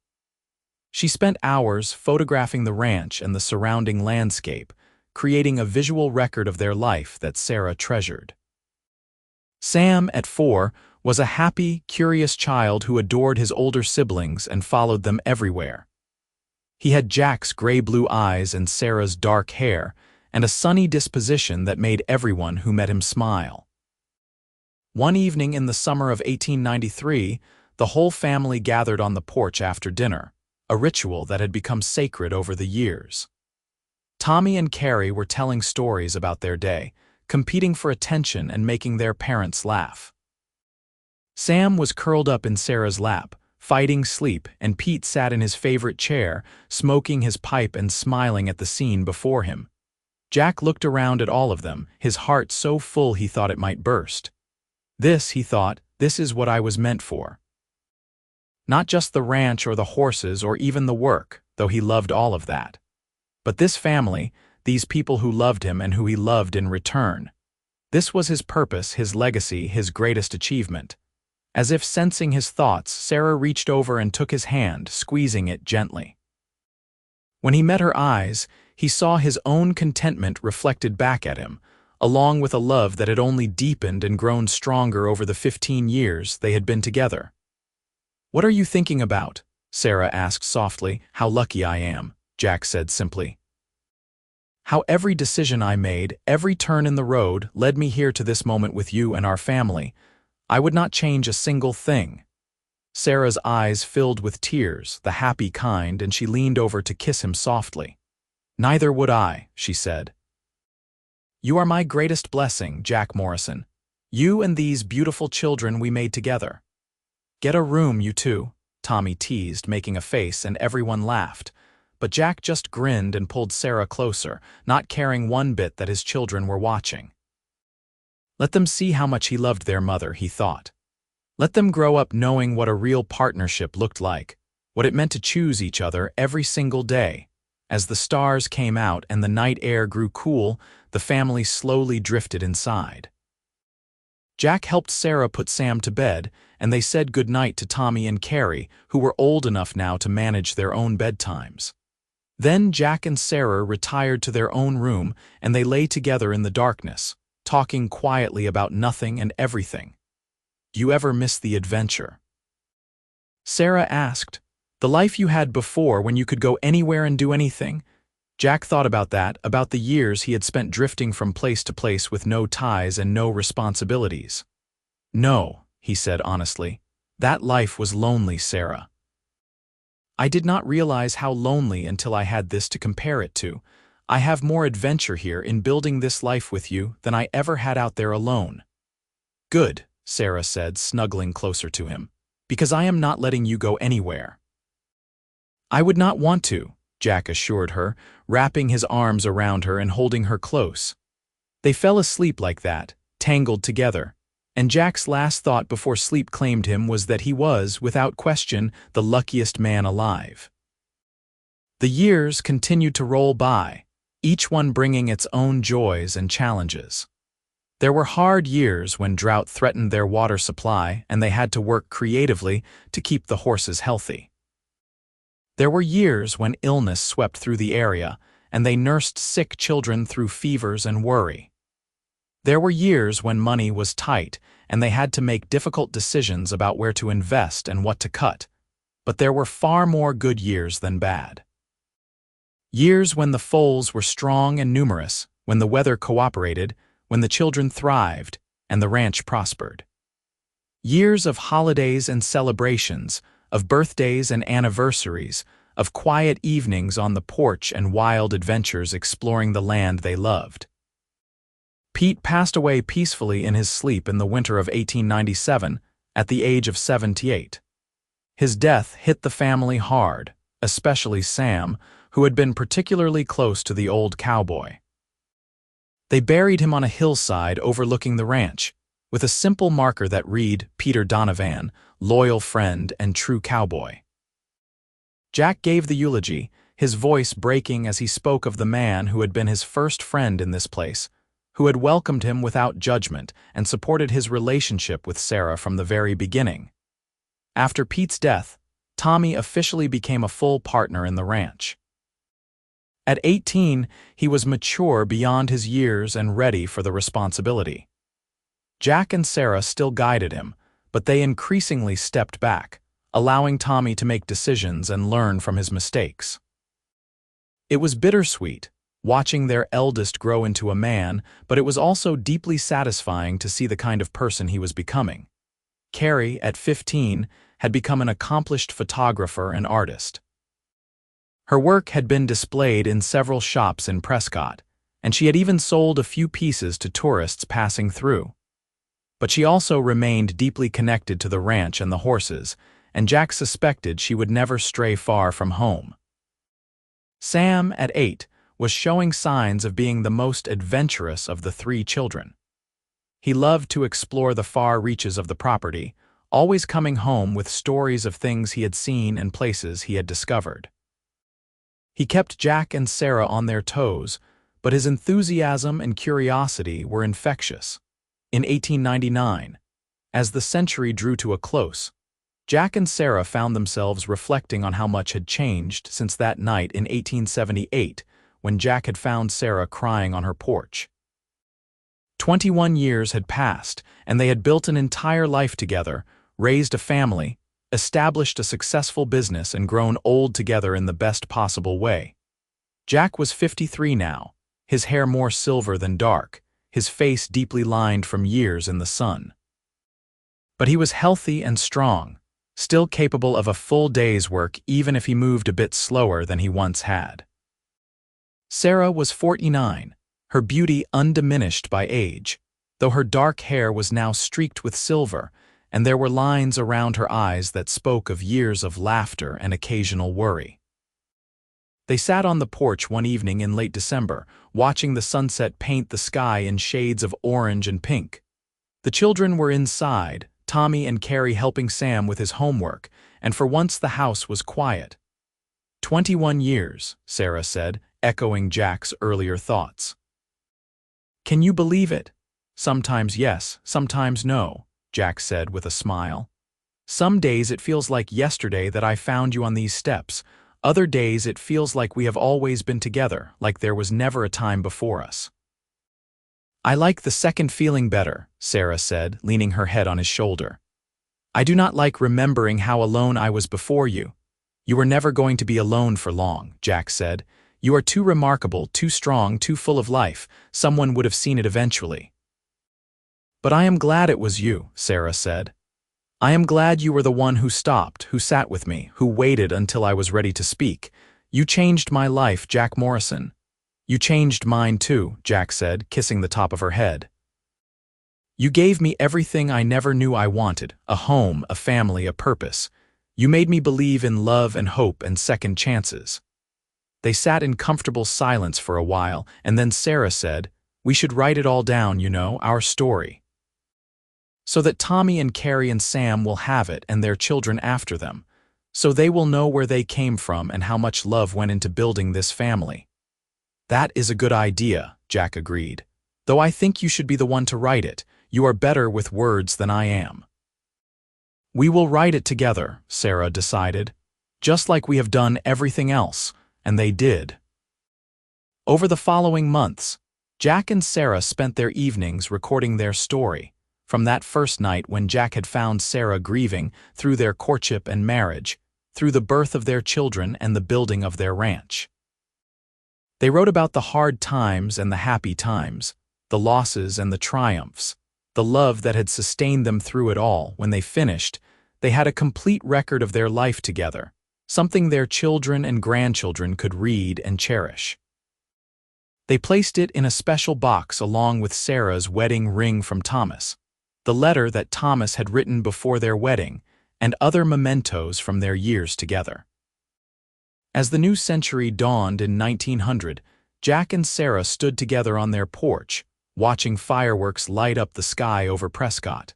She spent hours photographing the ranch and the surrounding landscape, creating a visual record of their life that Sarah treasured. Sam, at 4, was a happy, curious child who adored his older siblings and followed them everywhere. He had Jack's gray-blue eyes and Sarah's dark hair, and a sunny disposition that made everyone who met him smile. One evening in the summer of 1893, the whole family gathered on the porch after dinner, a ritual that had become sacred over the years. Tommy and Carrie were telling stories about their day, competing for attention and making their parents laugh. Sam was curled up in Sarah's lap, fighting sleep, and Pete sat in his favorite chair, smoking his pipe and smiling at the scene before him. Jack looked around at all of them, his heart so full he thought it might burst. This, he thought, this is what I was meant for. Not just the ranch or the horses or even the work, though he loved all of that. But this family, these people who loved him and who he loved in return. This was his purpose, his legacy, his greatest achievement. As if sensing his thoughts, Sarah reached over and took his hand, squeezing it gently. When he met her eyes, he saw his own contentment reflected back at him, along with a love that had only deepened and grown stronger over the 15 years they had been together. "What are you thinking about?" Sarah asked softly. "How lucky I am," Jack said simply. "How every decision I made, every turn in the road, led me here to this moment with you and our family. I would not change a single thing." Sarah's eyes filled with tears, the happy kind, and she leaned over to kiss him softly. "Neither would I," she said. "You are my greatest blessing, Jack Morrison. You and these beautiful children we made together." "Get a room, you two," Tommy teased, making a face, and everyone laughed. But Jack just grinned and pulled Sarah closer, not caring one bit that his children were watching. Let them see how much he loved their mother, he thought. Let them grow up knowing what a real partnership looked like, what it meant to choose each other every single day. As the stars came out and the night air grew cool, the family slowly drifted inside. Jack helped Sarah put Sam to bed, and they said goodnight to Tommy and Carrie, who were old enough now to manage their own bedtimes. Then Jack and Sarah retired to their own room, and they lay together in the darkness, talking quietly about nothing and everything. "Do you ever miss the adventure?" Sarah asked. "The life you had before, when you could go anywhere and do anything?" Jack thought about that, about the years he had spent drifting from place to place with no ties and no responsibilities. "No," he said honestly. "That life was lonely, Sarah. I did not realize how lonely until I had this to compare it to. I have more adventure here in building this life with you than I ever had out there alone." "Good," Sarah said, snuggling closer to him, "because I am not letting you go anywhere." "I would not want to," Jack assured her, wrapping his arms around her and holding her close. They fell asleep like that, tangled together, and Jack's last thought before sleep claimed him was that he was, without question, the luckiest man alive. The years continued to roll by, each one bringing its own joys and challenges. There were hard years when drought threatened their water supply and they had to work creatively to keep the horses healthy. There were years when illness swept through the area, and they nursed sick children through fevers and worry. There were years when money was tight, and they had to make difficult decisions about where to invest and what to cut. But there were far more good years than bad. Years when the foals were strong and numerous, when the weather cooperated, when the children thrived, and the ranch prospered. Years of holidays and celebrations, of birthdays and anniversaries, of quiet evenings on the porch and wild adventures exploring the land they loved. Pete passed away peacefully in his sleep in the winter of 1897, at the age of 78. His death hit the family hard, especially Sam, who had been particularly close to the old cowboy. They buried him on a hillside overlooking the ranch, with a simple marker that read, "Peter Donovan, loyal friend and true cowboy." Jack gave the eulogy, his voice breaking as he spoke of the man who had been his first friend in this place, who had welcomed him without judgment and supported his relationship with Sarah from the very beginning. After Pete's death, Tommy officially became a full partner in the ranch. At 18, he was mature beyond his years and ready for the responsibility. Jack and Sarah still guided him, but they increasingly stepped back, allowing Tommy to make decisions and learn from his mistakes. It was bittersweet, watching their eldest grow into a man, but it was also deeply satisfying to see the kind of person he was becoming. Carrie, at 15, had become an accomplished photographer and artist. Her work had been displayed in several shops in Prescott, and she had even sold a few pieces to tourists passing through. But she also remained deeply connected to the ranch and the horses, and Jack suspected she would never stray far from home. Sam, at 8, was showing signs of being the most adventurous of the 3 children. He loved to explore the far reaches of the property, always coming home with stories of things he had seen and places he had discovered. He kept Jack and Sarah on their toes, but his enthusiasm and curiosity were infectious. In 1899, as the century drew to a close, Jack and Sarah found themselves reflecting on how much had changed since that night in 1878 when Jack had found Sarah crying on her porch. 21 years had passed, and they had built an entire life together, raised a family, established a successful business, and grown old together in the best possible way. Jack was 53 now, his hair more silver than dark, his face deeply lined from years in the sun. But he was healthy and strong, still capable of a full day's work even if he moved a bit slower than he once had. Sarah was 49, her beauty undiminished by age, though her dark hair was now streaked with silver, and there were lines around her eyes that spoke of years of laughter and occasional worry. They sat on the porch one evening in late December, watching the sunset paint the sky in shades of orange and pink. The children were inside, Tommy and Carrie helping Sam with his homework, and for once the house was quiet. 21 years, Sarah said, echoing Jack's earlier thoughts. Can you believe it? Sometimes yes, sometimes no, Jack said with a smile. Some days it feels like yesterday that I found you on these steps. Other days it feels like we have always been together, like there was never a time before us. I like the second feeling better, Sarah said, leaning her head on his shoulder. I do not like remembering how alone I was before you. You were never going to be alone for long, Jack said. You are too remarkable, too strong, too full of life. Someone would have seen it eventually. But I am glad it was you, Sarah said. I am glad you were the one who stopped, who sat with me, who waited until I was ready to speak. You changed my life, Jack Morrison. You changed mine too, Jack said, kissing the top of her head. You gave me everything I never knew I wanted, a home, a family, a purpose. You made me believe in love and hope and second chances. They sat in comfortable silence for a while, and then Sarah said, we should write it all down, you know, our story. So that Tommy and Carrie and Sam will have it and their children after them, so they will know where they came from and how much love went into building this family. That is a good idea, Jack agreed. Though I think you should be the one to write it. You are better with words than I am. We will write it together, Sarah decided, just like we have done everything else, and they did. Over the following months, Jack and Sarah spent their evenings recording their story, from that first night when Jack had found Sarah grieving, through their courtship and marriage, through the birth of their children and the building of their ranch. They wrote about the hard times and the happy times, the losses and the triumphs, the love that had sustained them through it all. When they finished, they had a complete record of their life together, something their children and grandchildren could read and cherish. They placed it in a special box along with Sarah's wedding ring from Thomas, the letter that Thomas had written before their wedding, and other mementos from their years together. As the new century dawned in 1900, Jack and Sarah stood together on their porch, watching fireworks light up the sky over Prescott.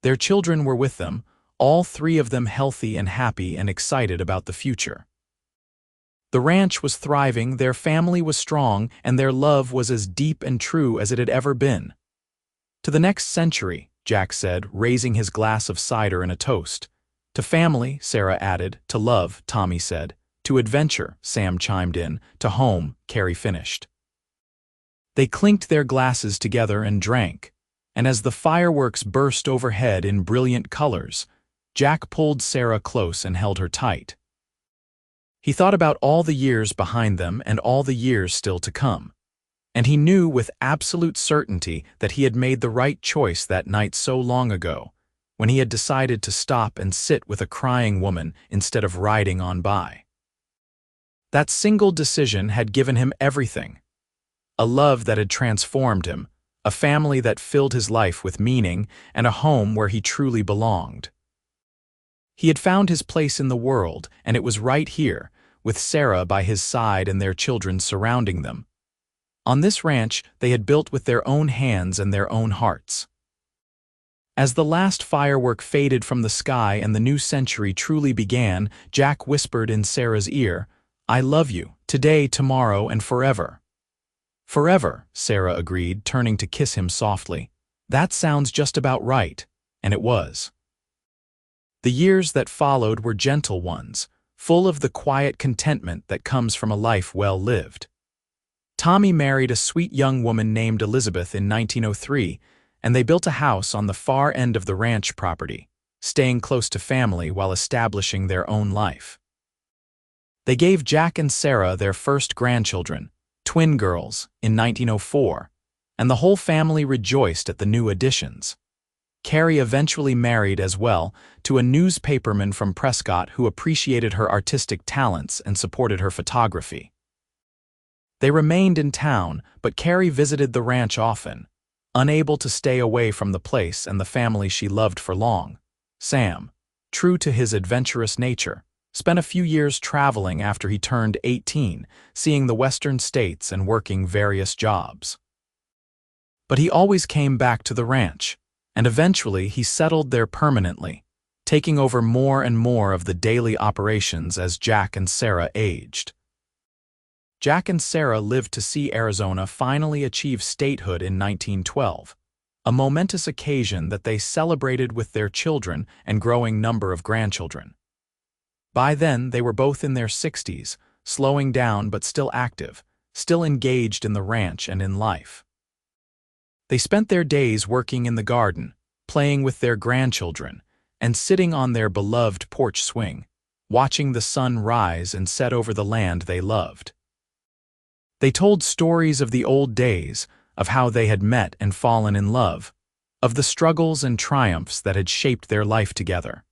Their children were with them, all three of them healthy and happy and excited about the future. The ranch was thriving, their family was strong, and their love was as deep and true as it had ever been. To the next century, Jack said, raising his glass of cider in a toast. To family, Sarah added. To love, Tommy said. To adventure, Sam chimed in. To home, Carrie finished. They clinked their glasses together and drank, and as the fireworks burst overhead in brilliant colors, Jack pulled Sarah close and held her tight. He thought about all the years behind them and all the years still to come, and he knew with absolute certainty that he had made the right choice that night so long ago, when he had decided to stop and sit with a crying woman instead of riding on by. That single decision had given him everything. A love that had transformed him, a family that filled his life with meaning, and a home where he truly belonged. He had found his place in the world, and it was right here, with Sarah by his side and their children surrounding them. On this ranch they had built with their own hands and their own hearts. As the last firework faded from the sky and the new century truly began, Jack whispered in Sarah's ear, "I love you, today, tomorrow, and forever." "Forever," Sarah agreed, turning to kiss him softly. "That sounds just about right." And it was. The years that followed were gentle ones, full of the quiet contentment that comes from a life well lived. Tommy married a sweet young woman named Elizabeth in 1903, and they built a house on the far end of the ranch property, staying close to family while establishing their own life. They gave Jack and Sarah their first grandchildren, twin girls, in 1904, and the whole family rejoiced at the new additions. Carrie eventually married as well to a newspaperman from Prescott who appreciated her artistic talents and supported her photography. They remained in town, but Carrie visited the ranch often, unable to stay away from the place and the family she loved for long. Sam, true to his adventurous nature, spent a few years traveling after he turned 18, seeing the western states and working various jobs. But he always came back to the ranch, and eventually he settled there permanently, taking over more and more of the daily operations as Jack and Sarah aged. Jack and Sarah lived to see Arizona finally achieve statehood in 1912, a momentous occasion that they celebrated with their children and growing number of grandchildren. By then, they were both in their 60s, slowing down but still active, still engaged in the ranch and in life. They spent their days working in the garden, playing with their grandchildren, and sitting on their beloved porch swing, watching the sun rise and set over the land they loved. They told stories of the old days, of how they had met and fallen in love, of the struggles and triumphs that had shaped their life together.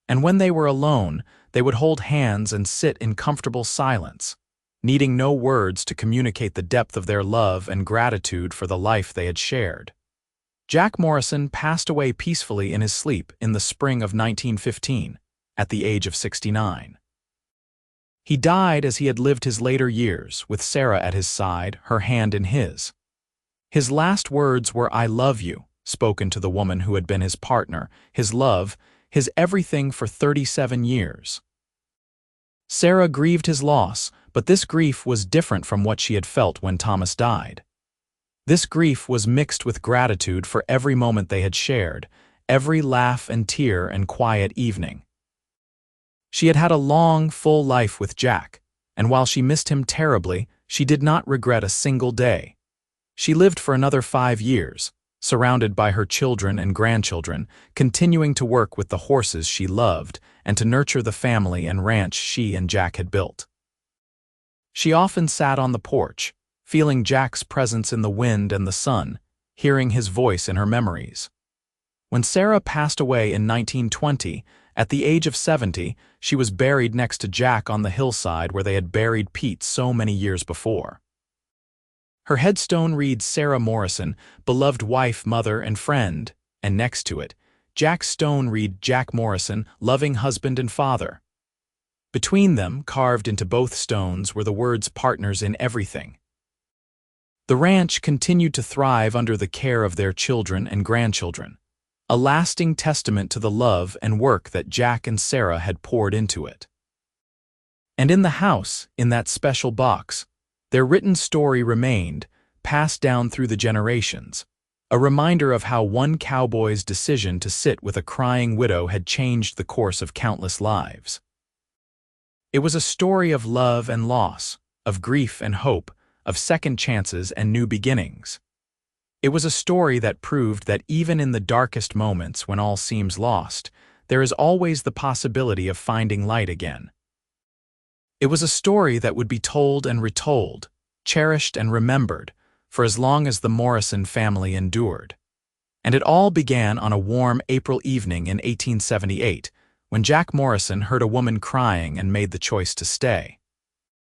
And when they were alone, they would hold hands and sit in comfortable silence, needing no words to communicate the depth of their love and gratitude for the life they had shared. Jack Morrison passed away peacefully in his sleep in the spring of 1915, at the age of 69. He died as he had lived his later years, with Sarah at his side, her hand in his. His last words were, "I love you," spoken to the woman who had been his partner, his love, his everything for 37 years. Sarah grieved his loss, but this grief was different from what she had felt when Thomas died. This grief was mixed with gratitude for every moment they had shared, every laugh and tear and quiet evening. She had had a long, full life with Jack, and while she missed him terribly, she did not regret a single day. She lived for another 5 years, surrounded by her children and grandchildren, continuing to work with the horses she loved and to nurture the family and ranch she and Jack had built. She often sat on the porch, feeling Jack's presence in the wind and the sun, hearing his voice in her memories. When Sarah passed away in 1920, at the age of 70, she was buried next to Jack on the hillside where they had buried Pete so many years before. Her headstone reads Sarah Morrison, beloved wife, mother, and friend, and next to it, Jack's stone read Jack Morrison, loving husband and father. Between them, carved into both stones, were the words partners in everything. The ranch continued to thrive under the care of their children and grandchildren, a lasting testament to the love and work that Jack and Sarah had poured into it. And in the house, in that special box, their written story remained, passed down through the generations, a reminder of how one cowboy's decision to sit with a crying widow had changed the course of countless lives. It was a story of love and loss, of grief and hope, of second chances and new beginnings. It was a story that proved that even in the darkest moments when all seems lost, there is always the possibility of finding light again. It was a story that would be told and retold, cherished and remembered, for as long as the Morrison family endured. And it all began on a warm April evening in 1878, when Jack Morrison heard a woman crying and made the choice to stay.